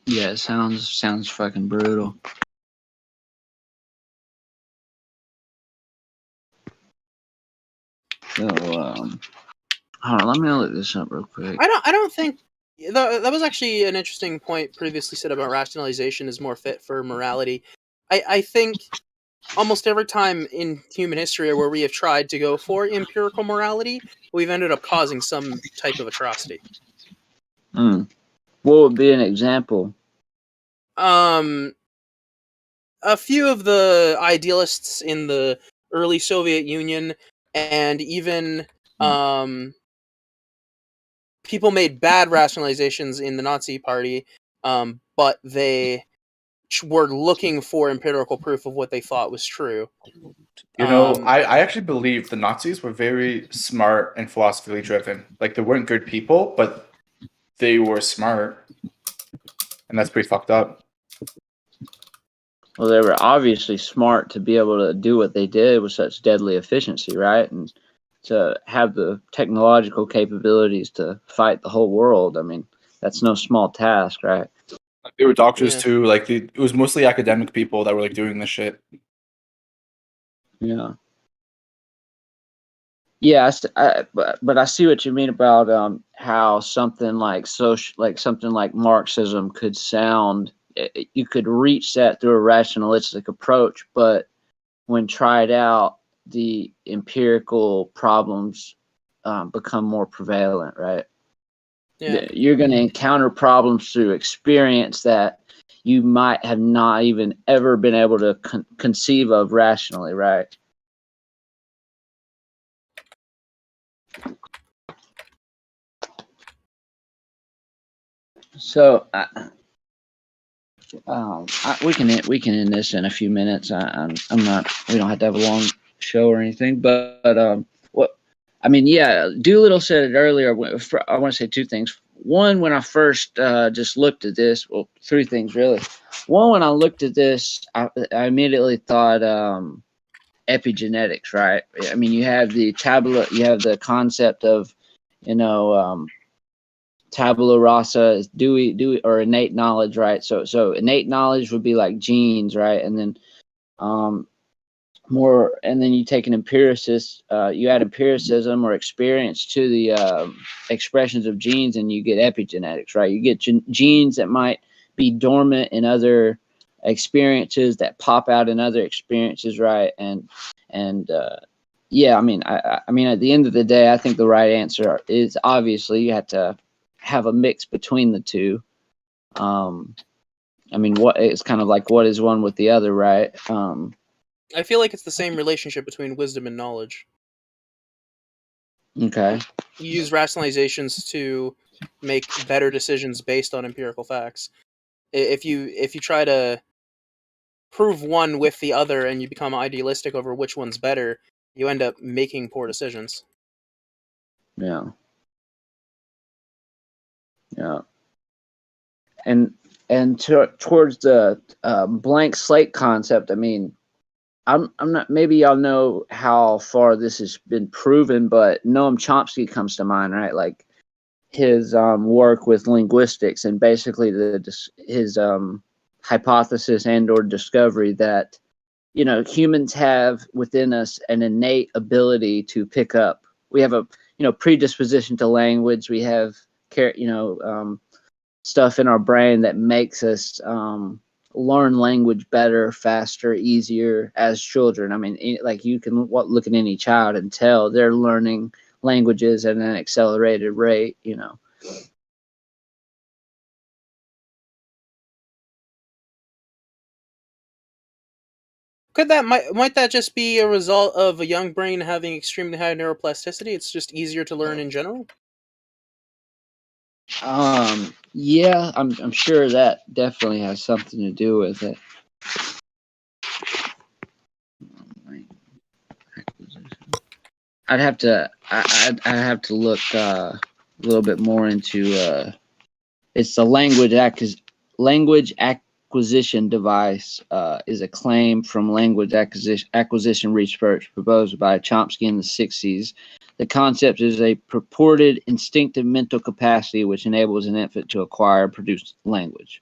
Yeah, it sounds fucking brutal. So, hold on, let me look this up real quick. I don't think that was actually an interesting point previously said about rationalization is more fit for morality. I think almost every time in human history where we have tried to go for empirical morality, we've ended up causing some type of atrocity. What would be an example? A few of the idealists in the early Soviet Union and even people made bad rationalizations in the Nazi Party, but they were looking for empirical proof of what they thought was true. You know, I actually believe the Nazis were very smart and philosophically driven. Like, they weren't good people, but they were smart. and that's pretty fucked up. Well, they were obviously smart to be able to do what they did with such deadly efficiency, right? And to have the technological capabilities to fight the whole world. I mean, that's no small task, right? They were doctors Yeah. too. Like it was mostly academic people that were like doing this shit. Yeah. Yeah, but I see what you mean about how something like something like Marxism could sound. You could reach that through a rationalistic approach, but when tried out, the empirical problems become more prevalent, right? Yeah. You're going to encounter problems through experience that you might have not even ever been able to conceive of rationally, right? So we can end this in a few minutes. I'm not. We don't have to have a long show or anything. But what I mean, yeah, Doolittle said it earlier. I want to say two things. One, when I first just looked at this, well, three things really. One, when I looked at this, I immediately thought epigenetics, right? I mean, you have the concept of, you know, tabula rasa is Dewey or innate knowledge, right? So innate knowledge would be like genes, right? And then and then you take an empiricist, you add empiricism or experience to the expressions of genes, and you get epigenetics, right? You get genes that might be dormant in other experiences that pop out in other experiences, right? And yeah, I mean, I mean, at the end of the day, I think the right answer is obviously you have to have a mix between the two. I mean, it's kind of like what is one with the other, right? I feel like it's the same relationship between wisdom and knowledge. Okay. You use rationalizations to make better decisions based on empirical facts. If you try to prove one with the other and you become idealistic over which one's better, you end up making poor decisions. Yeah. Yeah. And towards the blank slate concept, I mean, I'm not. Maybe y'all know how far this has been proven, but Noam Chomsky comes to mind, right? Like his work with linguistics and basically his hypothesis and or discovery that, you know, humans have within us an innate ability to pick up. We have a, you know, predisposition to language. We have stuff in our brain that makes us learn language better, faster, easier as children. I mean, like you can look at any child and tell they're learning languages at an accelerated rate, you know. Might that just be a result of a young brain having extremely high neuroplasticity? It's just easier to learn in general. Yeah, I'm sure that definitely has something to do with it. I'd have to look a little bit more into it's the language acquisition device is a claim from language acquisition research proposed by Chomsky in the 60s. The concept is a purported instinctive mental capacity which enables an infant to acquire and produce language.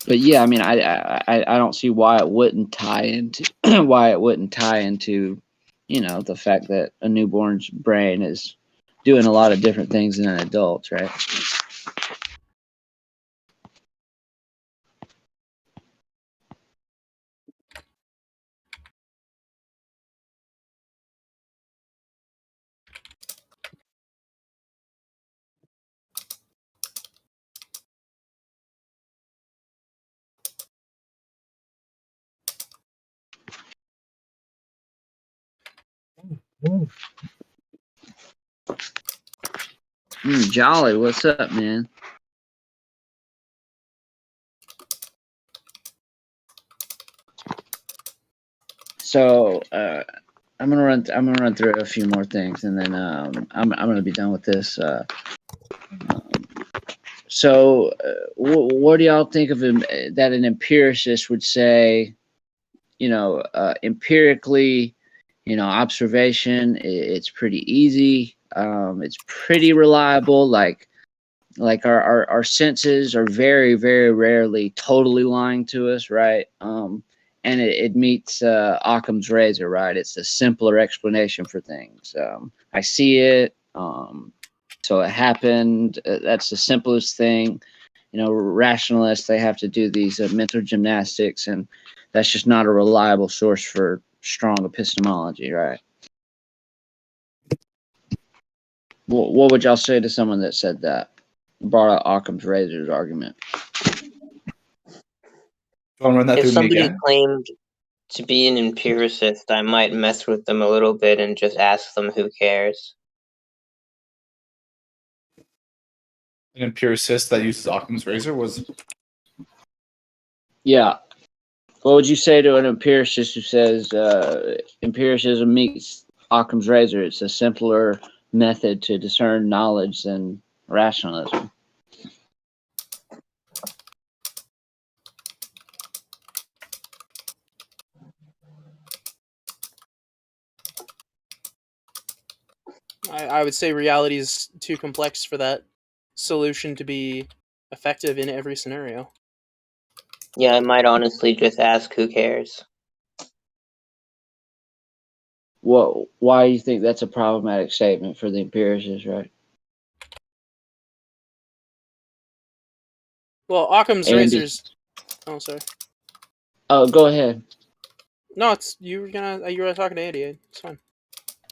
But yeah, I mean, I don't see why it wouldn't tie into you know, the fact that a newborn's brain is doing a lot of different things than an adult's, right? Jolly, what's up, man? So, I'm gonna run through a few more things, and then I'm gonna be done with this. So, what do y'all think of that an empiricist would say? Empirically, observation, it's pretty easy. It's pretty reliable. Like our senses are very, very rarely totally lying to us, right? And it meets Occam's razor, right? It's a simpler explanation for things. I see it, so it happened. That's the simplest thing. Rationalists, they have to do these mental gymnastics, and that's just not a reliable source for strong epistemology, right? What would y'all say to someone that said that? Brought out Occam's razor's argument. Want to run that If through me somebody again? claimed to be an empiricist, I might mess with them a little bit and just ask them who cares. An empiricist that uses Occam's razor was Yeah. What would you say to an empiricist who says empiricism meets Occam's razor? It's a simpler method to discern knowledge than rationalism. I would say reality is too complex for that solution to be effective in every scenario. Yeah, I might honestly just ask who cares. Why do you think that's a problematic statement for the empiricist, right? Well, Occam's Andy. razors. Oh, sorry. Oh, go ahead. No, it's you were talking to Andy. It's fine.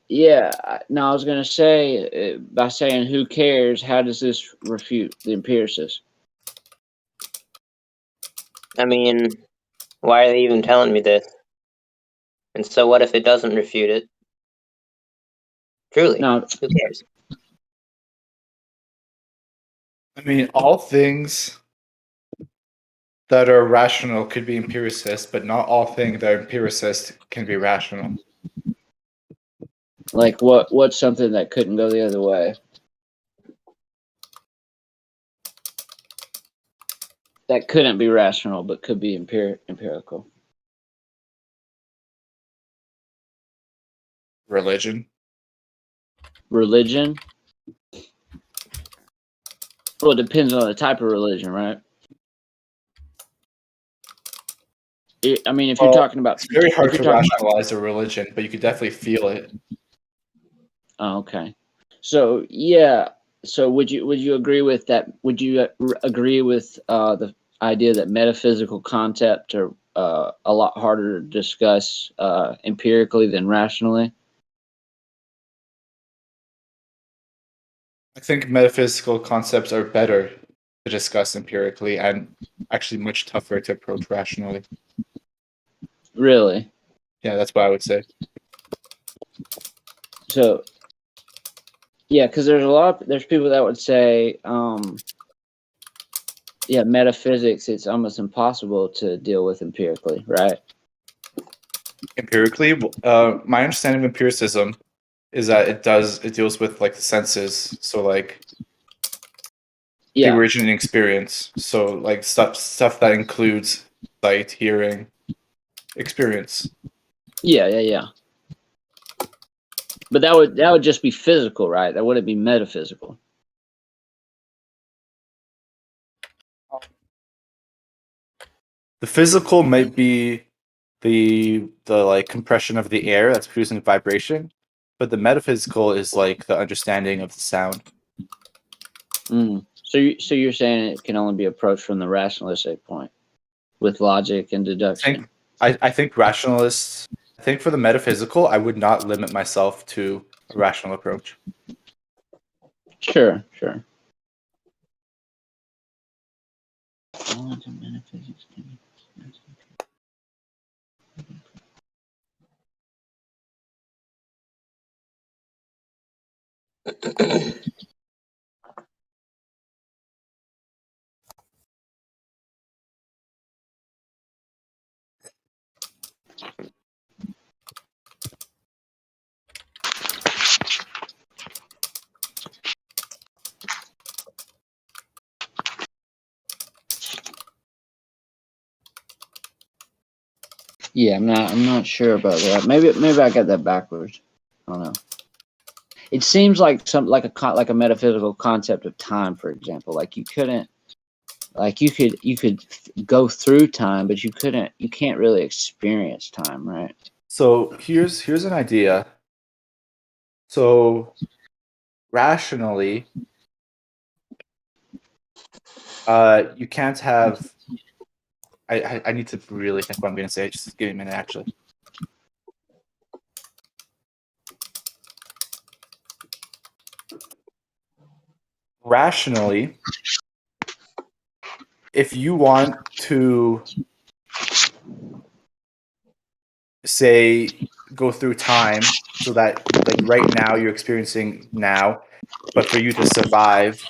Yeah, no, I was going to say, by saying who cares, how does this refute the empiricist? I mean, why are they even telling me this? And so what if it doesn't refute it? Truly, No, who cares? I mean, all things that are rational could be empiricist, but not all things that are empiricist can be rational. like what's something that couldn't go the other way? That couldn't be rational, but could be empirical. Religion. Religion? Well, it depends on the type of religion, right? I mean, if you're talking about, it's very hard if to you're talking rationalize a religion, but you could definitely feel it. oh, okay. So yeah. So would you agree with that? Would you agree with the idea that metaphysical concepts are a lot harder to discuss empirically than rationally? I think metaphysical concepts are better to discuss empirically and actually much tougher to approach rationally. Really? Yeah, that's what I would say. So yeah, because there's people that would say, yeah, metaphysics, it's almost impossible to deal with empirically, right? Empirically, my understanding of empiricism is that it deals with like the senses, so like the Yeah, originating experience, so like stuff that includes sight, hearing, experience. yeah. But that would just be physical, right? That wouldn't be metaphysical. The physical might be the like compression of the air that's producing vibration, but the metaphysical is like the understanding of the sound. So you're saying it can only be approached from the rationalistic point with logic and deduction. I think rationalists. I think for the metaphysical, I would not limit myself to a rational approach. Sure. Yeah, I'm not sure about that. Maybe I got that backwards. I don't know. It seems like like a metaphysical concept of time, for example. Like you couldn't, like you could go through time, but you can't really experience time, right? So here's an idea. So rationally, you can't have. I need to really think what I'm going to say. Just give me a minute, actually. Rationally, if you want to say go through time so that like right now you're experiencing now, but for you to survive,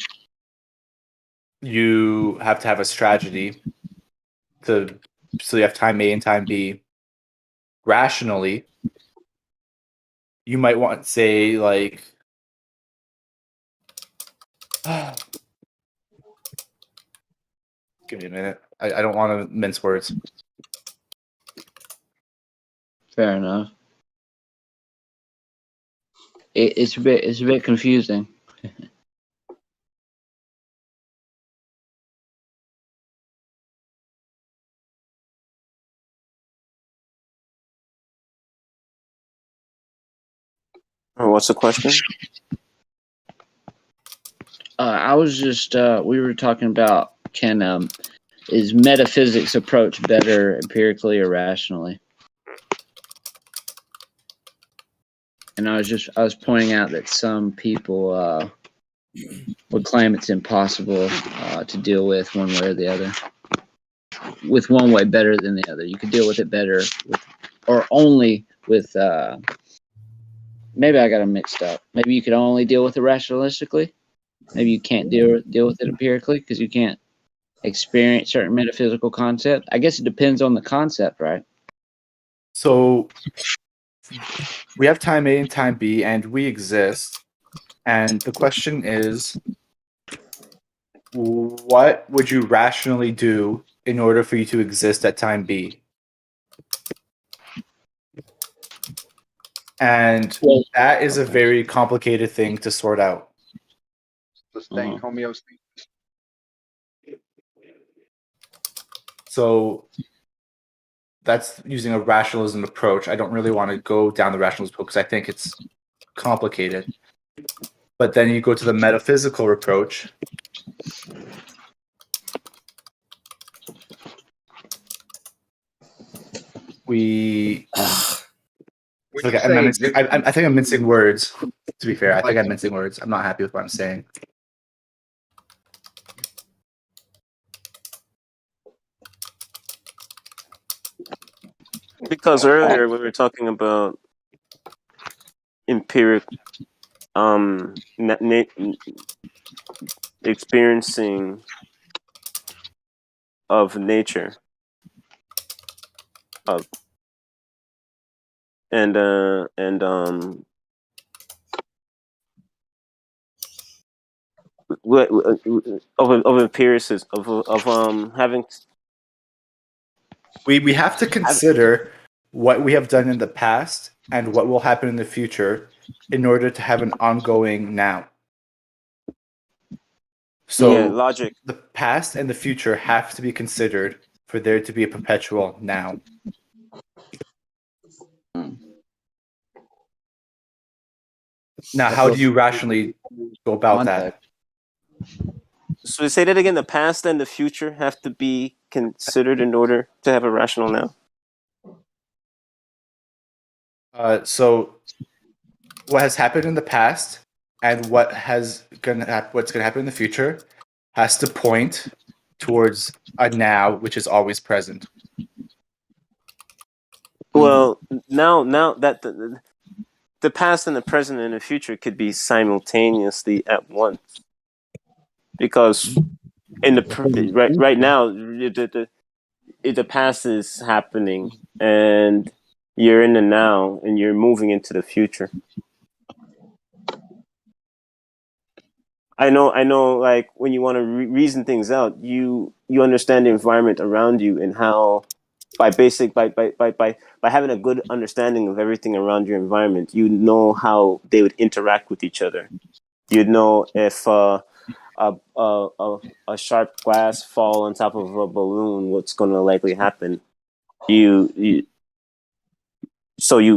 you have to have a strategy so you have time A and time B. Rationally, you might want to say like give me a minute. I don't want to mince words. Fair enough. It's a bit confusing. What's the question? I was just we were talking about is metaphysics approach better empirically or rationally? And I was pointing out that some people would claim it's impossible to deal with one way or the other. With one way better than the other, you could deal with it better or only with. Maybe I got them mixed up. Maybe you could only deal with it rationalistically. Maybe you can't deal with it empirically because you can't experience certain metaphysical concepts. I guess it depends on the concept, right? So we have time A and time B, and we exist. And the question is, what would you rationally do in order for you to exist at time B? And that is a very complicated thing to sort out. Sustained homeostasis. So that's using a rationalism approach. I don't really want to go down the rationalism approach because I think it's complicated. But then you go to the metaphysical approach. I think I'm mincing words. To be fair, I think I'm mincing words. I'm not happy with what I'm saying. Because earlier we were talking about empiric experiencing of nature of and of empiricism of having we have to consider what we have done in the past and what will happen in the future in order to have an ongoing now. So yeah, logic. The past and the future have to be considered for there to be a perpetual now. Now, how do you rationally go about that? So say that again. The past and the future have to be considered in order to have a rational now. So what has happened in the past and what's going to happen in the future has to point towards a now which is always present. Well, now that the past and the present and the future could be simultaneously at once, because in the right now the past is happening and you're in the now and you're moving into the future. I know. Like when you want to reason things out, you understand the environment around you and how by having a good understanding of everything around your environment, you know how they would interact with each other. You'd know if a sharp glass fall on top of a balloon, what's going to likely happen. You Let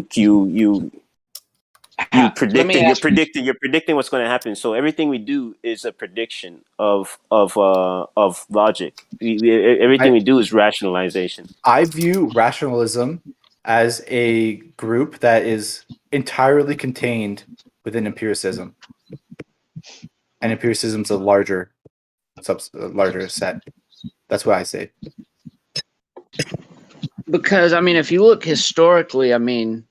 me ask you're predicting what's going to happen. So everything we do is a prediction of logic. Everything we do is rationalization. I view rationalism as a group that is entirely contained within empiricism, and empiricism is a larger set. That's what I say. because I mean, if you look historically, I mean,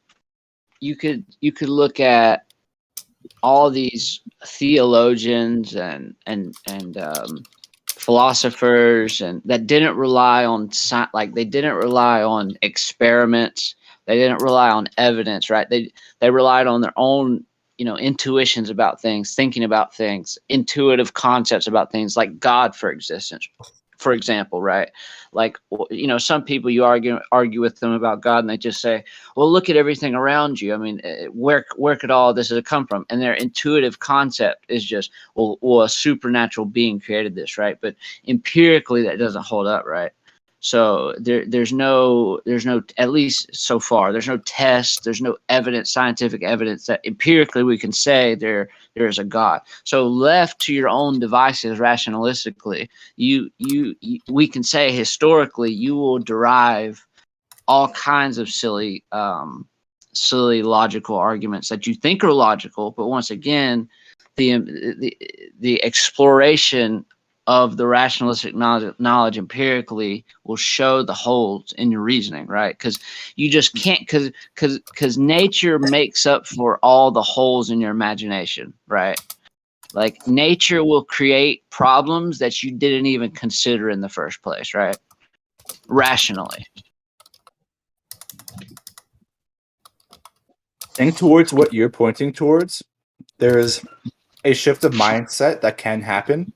you could look at all these theologians and philosophers and that didn't rely on they didn't rely on experiments, they didn't rely on evidence, right? They relied on their own, you know, intuitions about things, thinking about things, intuitive concepts about things, like God, for example, right? Like, you know, some people, you argue with them about God, and they just say, well, look at everything around you. I mean, where could all this have come from? And their intuitive concept is just, well, a supernatural being created this, right? But empirically, that doesn't hold up, right? So there's no, at least so far, there's no test, there's no evidence, scientific evidence that empirically we can say there is a God. So left to your own devices, rationalistically, we can say historically you will derive all kinds of silly logical arguments that you think are logical, but once again, the exploration of the rationalistic knowledge empirically will show the holes in your reasoning, right? Because you just can't, because nature makes up for all the holes in your imagination, right? Like, nature will create problems that you didn't even consider in the first place, right? Rationally. And towards what you're pointing towards, there's a shift of mindset that can happen.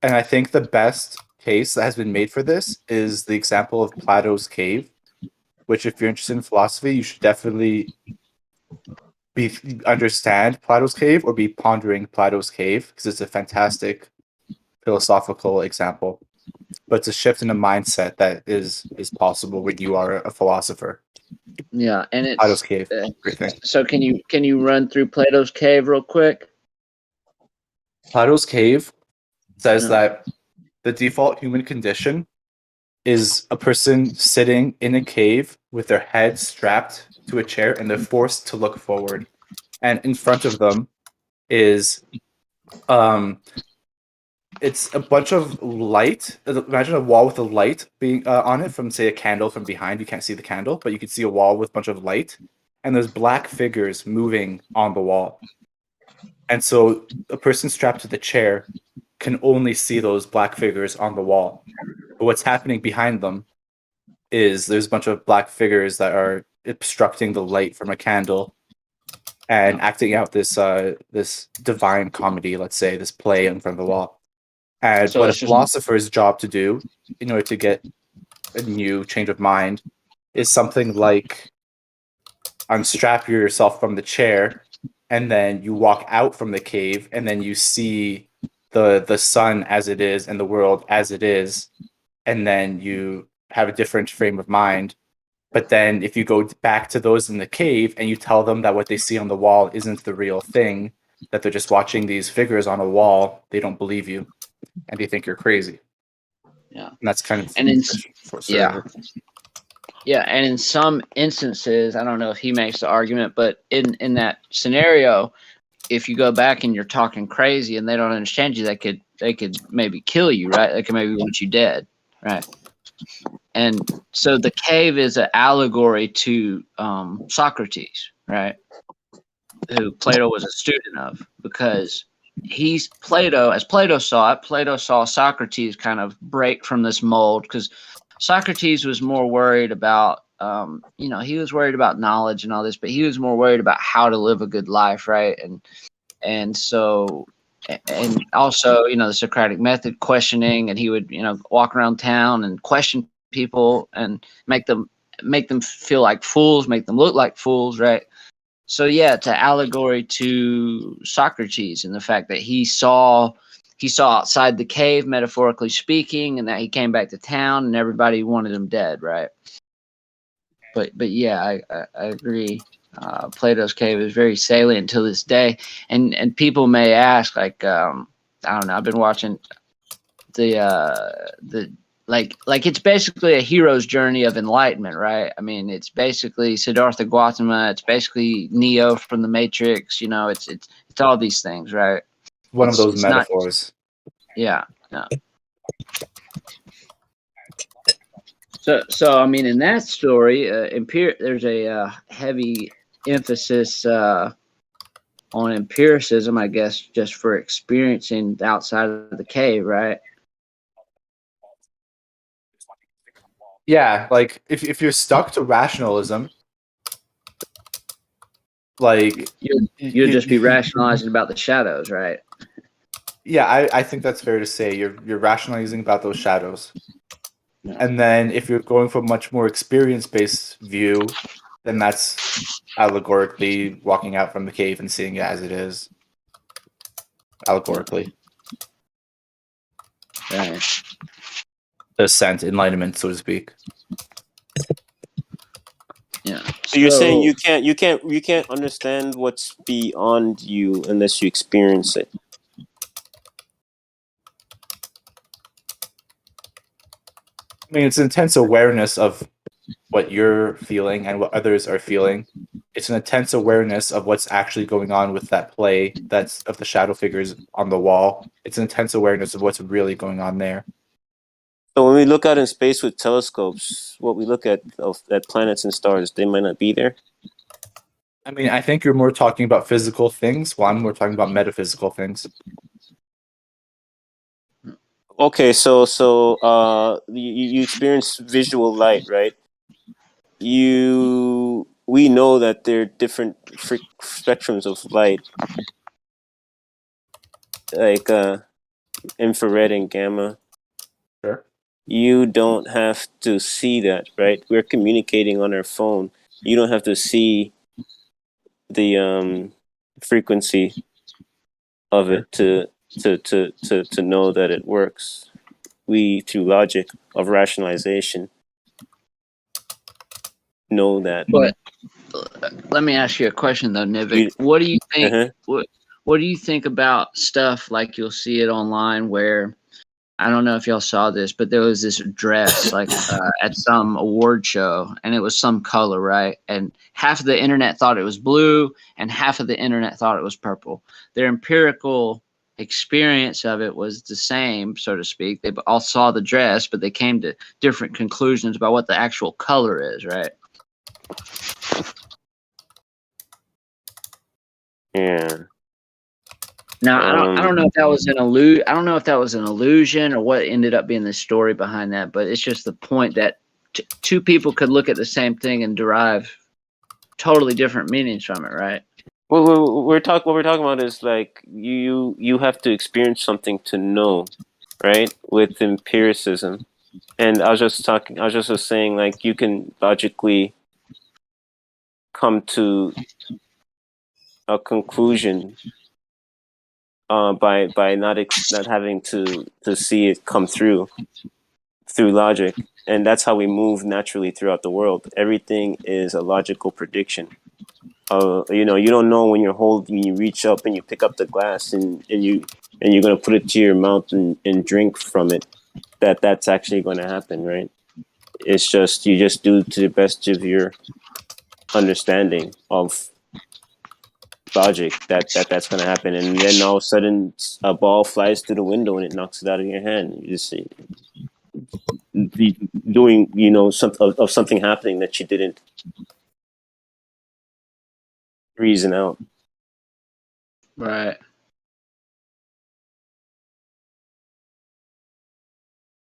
And I think the best case that has been made for this is the example of Plato's cave, which, if you're interested in philosophy, you should definitely understand Plato's cave or be pondering Plato's cave, because it's a fantastic philosophical example. But it's a shift in the mindset that is possible when you are a philosopher. Yeah, and it's Plato's cave. Great thing. So can you run through Plato's cave real quick? Plato's cave says that the default human condition is a person sitting in a cave with their head strapped to a chair, and they're forced to look forward. And in front of them is it's a bunch of light. Imagine a wall with a light being on it from, say, a candle from behind. You can't see the candle, but you can see a wall with a bunch of light. And there's black figures moving on the wall. And so a person strapped to the chair can only see those black figures on the wall. But what's happening behind them is there's a bunch of black figures that are obstructing the light from a candle and acting out this divine comedy, let's say, this play in front of the wall. And so what a philosopher's job to do in order to get a new change of mind is something like unstrap yourself from the chair, and then you walk out from the cave, and then you see the sun as it is and the world as it is, and then you have a different frame of mind. But then if you go back to those in the cave and you tell them that what they see on the wall isn't the real thing, that they're just watching these figures on a wall, they don't believe you, and they think you're crazy. Yeah, and that's kind of Yeah, and in some instances, I don't know if he makes the argument, but in that scenario, if you go back and you're talking crazy and they don't understand you, they could maybe kill you, right? They could maybe want you dead, right? And so the cave is an allegory to Socrates, right? Who Plato was a student of, because as Plato saw it, Plato saw Socrates kind of break from this mold, because Socrates was more worried about, he was worried about knowledge and all this, but he was more worried about how to live a good life, right? And so, and also, the Socratic method, questioning, and he would, walk around town and question people and make them feel like fools, make them look like fools, right? So yeah, it's an allegory to Socrates and the fact that he saw outside the cave, metaphorically speaking, and that he came back to town and everybody wanted him dead, right? But yeah, I agree. Plato's cave is very salient to this day, and people may ask, like, I don't know. I've been watching the like it's basically a hero's journey of enlightenment, right? I mean, it's basically Siddhartha Gautama. It's basically Neo from the Matrix. You know, it's all these things, right? One of It's- those it's not- metaphors. Yeah. No. So I mean, in that story, there's a heavy emphasis on empiricism, I guess, just for experiencing the outside of the cave, right? Yeah, like if you're stuck to rationalism, like You'll just be rationalizing about the shadows, right? Yeah, I think that's fair to say. You're rationalizing about those shadows. Yeah. And then if you're going for a much more experience-based view, then that's allegorically walking out from the cave and seeing it as it is. Allegorically. Right. Ascent, enlightenment, so to speak. Yeah. So you're saying you can't understand what's beyond you unless you experience it. I mean, it's intense awareness of what you're feeling and what others are feeling. It's an intense awareness of what's actually going on with that play that's of the shadow figures on the wall. It's an intense awareness of what's really going on there. So when we look out in space with telescopes, what we look at planets and stars, they might not be there. I mean, I think you're more talking about physical things, while I'm more talking about metaphysical things. Okay, so you experience visual light, right? We know that there are different spectrums of light, like infrared and gamma. Sure. You don't have to see that, right? We're communicating on our phone. You don't have to see the frequency of it to know that it works. We, through logic of rationalization, know that. But let me ask you a question though, Nivik. What do you think? What do you think about stuff like you'll see it online where, I don't know if y'all saw this, but there was this dress like at some award show, and it was some color, right? And half of the internet thought it was blue, and half of the internet thought it was purple. Their empirical experience of it was the same, so to speak. They all saw the dress, but they came to different conclusions about what the actual color is, right? Yeah. Now I don't know if that was an I don't know if that was an illusion or what ended up being the story behind that, but it's just the point that two people could look at the same thing and derive totally different meanings from it, right? Well, what we're talking about is like you have to experience something to know, right? With empiricism, and I was just saying, like, you can logically come to a conclusion by not having to see it come through logic, and that's how we move naturally throughout the world. Everything is a logical prediction. You don't know when you reach up and you pick up the glass and you're gonna put it to your mouth and drink from it. That's actually going to happen, right? It's just you just do to the best of your understanding of logic that's going to happen, and then all of a sudden a ball flies through the window and it knocks it out of your hand. You just doing something happening that you didn't reason out. Right.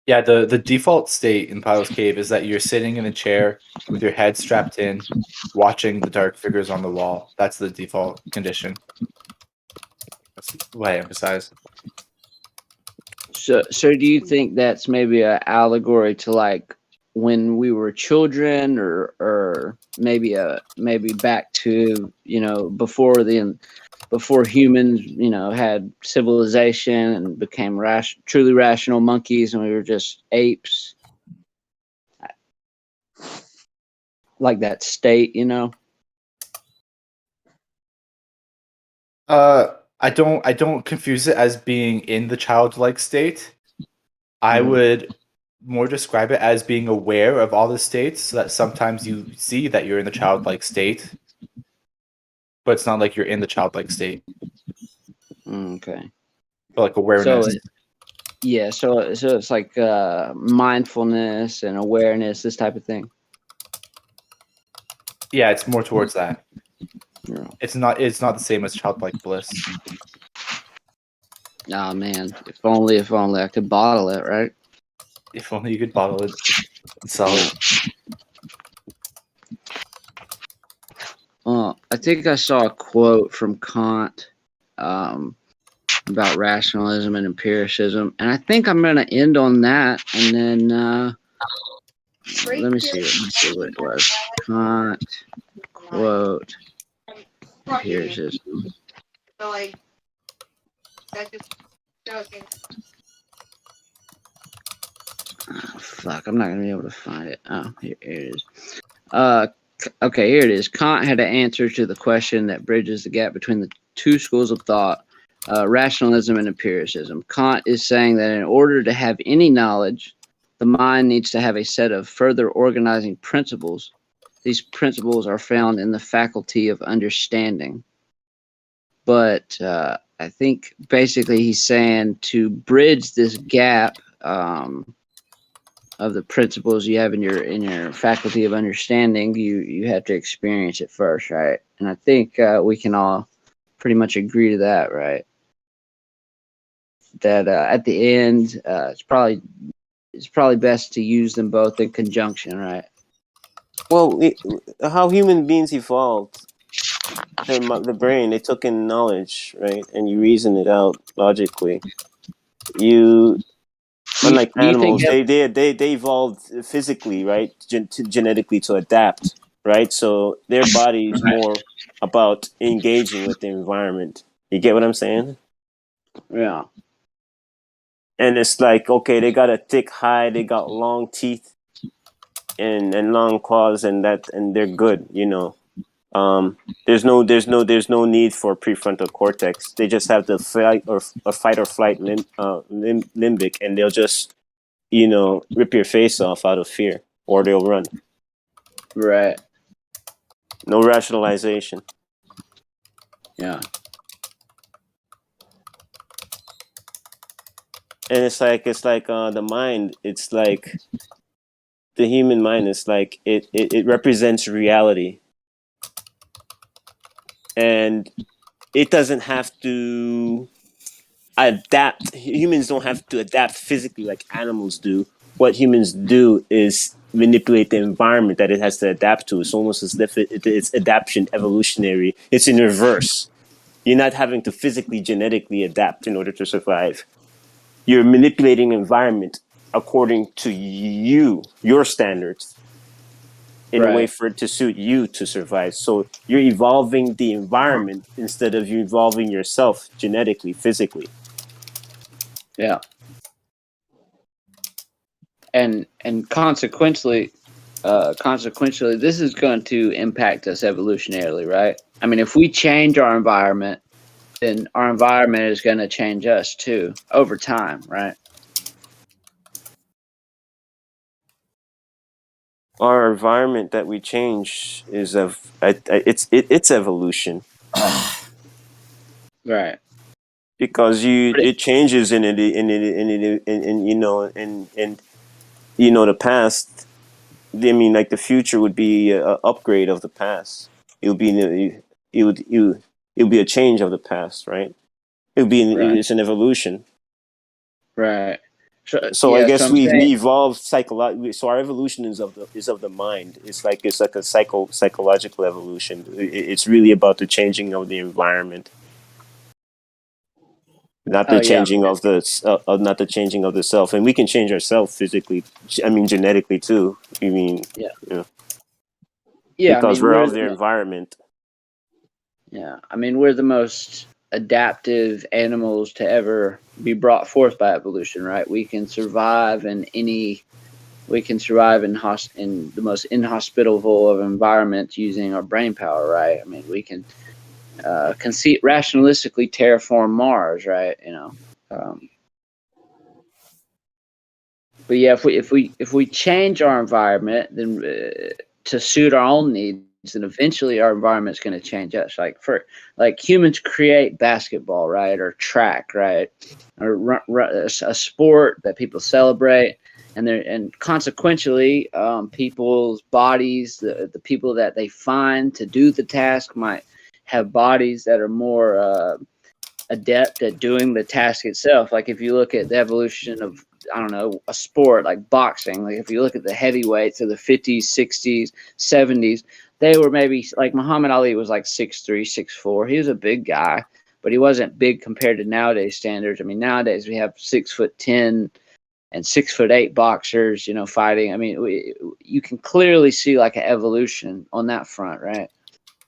Yeah, the default state in Plato's cave is that you're sitting in a chair with your head strapped in, watching the dark figures on the wall. That's the default condition. That's what I emphasize. So do you think that's maybe an allegory to like when we were children, or maybe back to, before humans, had civilization and became truly rational monkeys, and we were just apes, like that state, I don't confuse it as being in the childlike state. I Mhm. would more describe it as being aware of all the states, so that sometimes you see that you're in the childlike state, but it's not like you're in the childlike state, Okay. but like awareness. So it's like mindfulness and awareness, this type of thing. Yeah, it's more towards that. Yeah. It's not the same as childlike bliss. Oh man, if only I could bottle it, right? If only you could bottle it and sell it. I think I saw a quote from Kant about rationalism and empiricism, and I think I'm going to end on that, and then let me see what it was. Kant quote empiricism. Oh, fuck, I'm not going to be able to find it. Oh, here it is. Okay, here it is. Kant had an answer to the question that bridges the gap between the two schools of thought, rationalism and empiricism. Kant is saying that in order to have any knowledge, the mind needs to have a set of further organizing principles. These principles are found in the faculty of understanding. But I think basically he's saying to bridge this gap of the principles you have in your faculty of understanding, you have to experience it first, right? And I think we can all pretty much agree to that, right? That at the end, it's probably best to use them both in conjunction, right? Well, how human beings evolved, the brain, they took in knowledge, right? And you reason it out logically. Unlike animals, they evolved physically, right? Genetically to adapt, right? So their body is more about engaging with the environment. You get what I'm saying? Yeah. And it's like, okay, they got a thick hide, they got long teeth and long claws, and they're good, There's no need for prefrontal cortex. They just have the fight or flight limbic, and they'll just rip your face off out of fear, or they'll run. Right. No rationalization. Yeah. And it's like the mind. It's like the human mind is like it represents reality, and it doesn't have to adapt. Humans don't have to adapt physically like animals do. What humans do is manipulate the environment that it has to adapt to. It's almost as if it's adaptation evolutionary. It's in reverse. You're not having to physically, genetically adapt in order to survive. You're manipulating environment according to your standards, in a way for it to suit you to survive. So you're evolving the environment instead of you evolving yourself genetically, physically. Yeah. And consequently, this is going to impact us evolutionarily, right? I mean, if we change our environment, then our environment is going to change us too over time, right? Our environment that we change is it's evolution, right? Because it changes in the past. I mean, like the future would be an upgrade of the past. It would be a change of the past, right? It's an evolution, right? So I guess we evolved psychologically. So our evolution is of the mind. It's like a psychological evolution. It's really about the changing of the environment. not Oh the yeah, changing of not the changing of the self. And we can change ourselves physically. I mean, genetically too. I mean, yeah, you know, yeah. I because mean, we're of the environment. yeah. I mean, we're the most adaptive animals to ever be brought forth by evolution, right? We can survive in any. We can survive in the most inhospitable of environments using our brain power, right? I mean, we can rationalistically terraform Mars, right? You know. But yeah, if we change our environment, then to suit our own needs, then eventually our environment's going to change us. Like humans create basketball, right, or track, right, or a sport that people celebrate, and consequentially, people's bodies, the people that they find to do the task might have bodies that are more adept at doing the task itself. Like if you look at the evolution of, I don't know, a sport like boxing, like if you look at the heavyweights of the 50s, 60s, 70s, they were maybe like Muhammad Ali was like 6'3", 6'4". He was a big guy, but he wasn't big compared to nowadays standards. I mean, nowadays we have 6'10" and 6'8" boxers, you know, fighting. I mean, you can clearly see like an evolution on that front, right?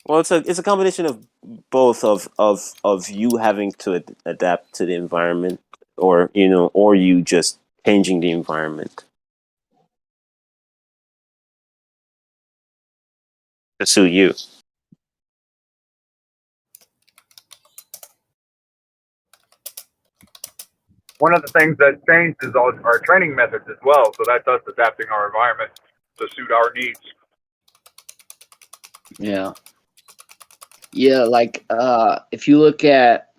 Well, it's a combination of both of you having to adapt to the environment, or or you just changing the environment to suit you. One of the things that changed is our training methods as well. So that's us adapting our environment to suit our needs. Yeah. Yeah, like if you look at,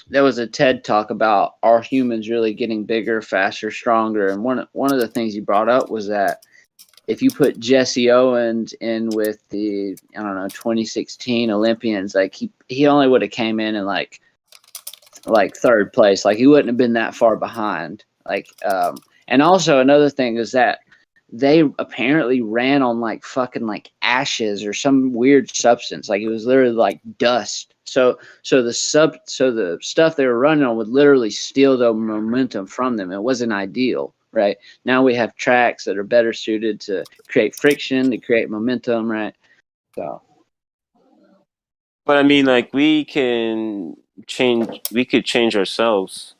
there was a TED talk about are humans really getting bigger, faster, stronger, and one of the things he brought up was that if you put Jesse Owens in with the, I don't know, 2016 Olympians, like he only would have came in like third place, like he wouldn't have been that far behind. And also another thing is that they apparently ran on like fucking like ashes or some weird substance. Like it was literally like dust. So the stuff they were running on would literally steal the momentum from them. It wasn't ideal, right? Now we have tracks that are better suited to create friction, to create momentum, right? So But I mean, like we could change ourselves,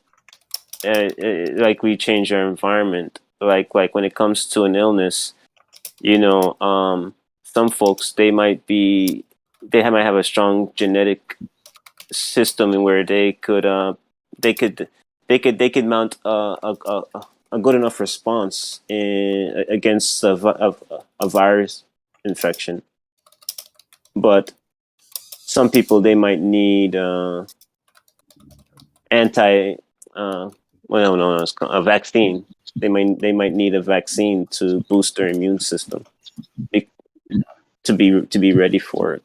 like we change our environment. Like when it comes to an illness, some folks they might have a strong genetic system in where they could they could mount a good enough response against a virus infection, but some people they might need anti well no, it's a vaccine. They might need a vaccine to boost their immune system to be ready for it.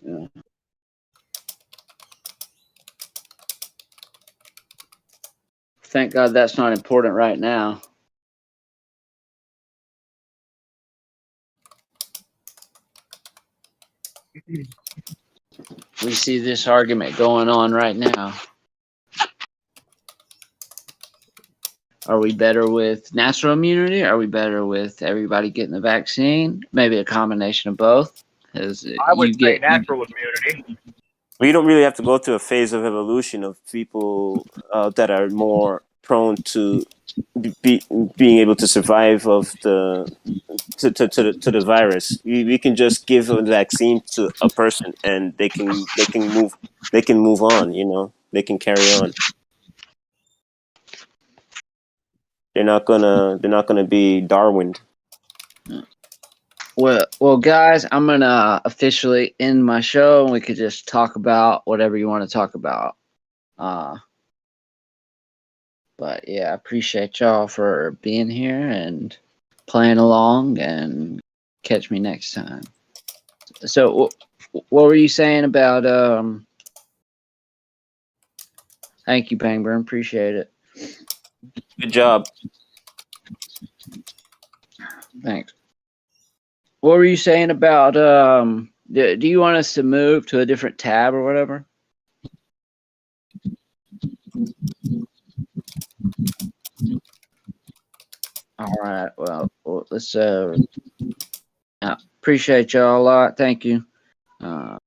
yeah. Thank God that's not important right now. We see this argument going on right now. Are we better with natural immunity? Are we better with everybody getting the vaccine? Maybe a combination of both. Because I would say natural immunity. We don't really have to go through a phase of evolution of people that are more prone to being able to survive of the to the virus. We can just give a vaccine to a person and they can move on. They can carry on. They're not gonna be Darwined. Well, guys, I'm gonna officially end my show, and we could just talk about whatever you want to talk about. But yeah, I appreciate y'all for being here and playing along, and catch me next time. So, what were you saying about? Thank you, Pangburn. Appreciate it. Good job. Thanks. What were you saying about? Do you want us to move to a different tab or whatever? All right. Well, let's appreciate y'all a lot. Thank you. Uh,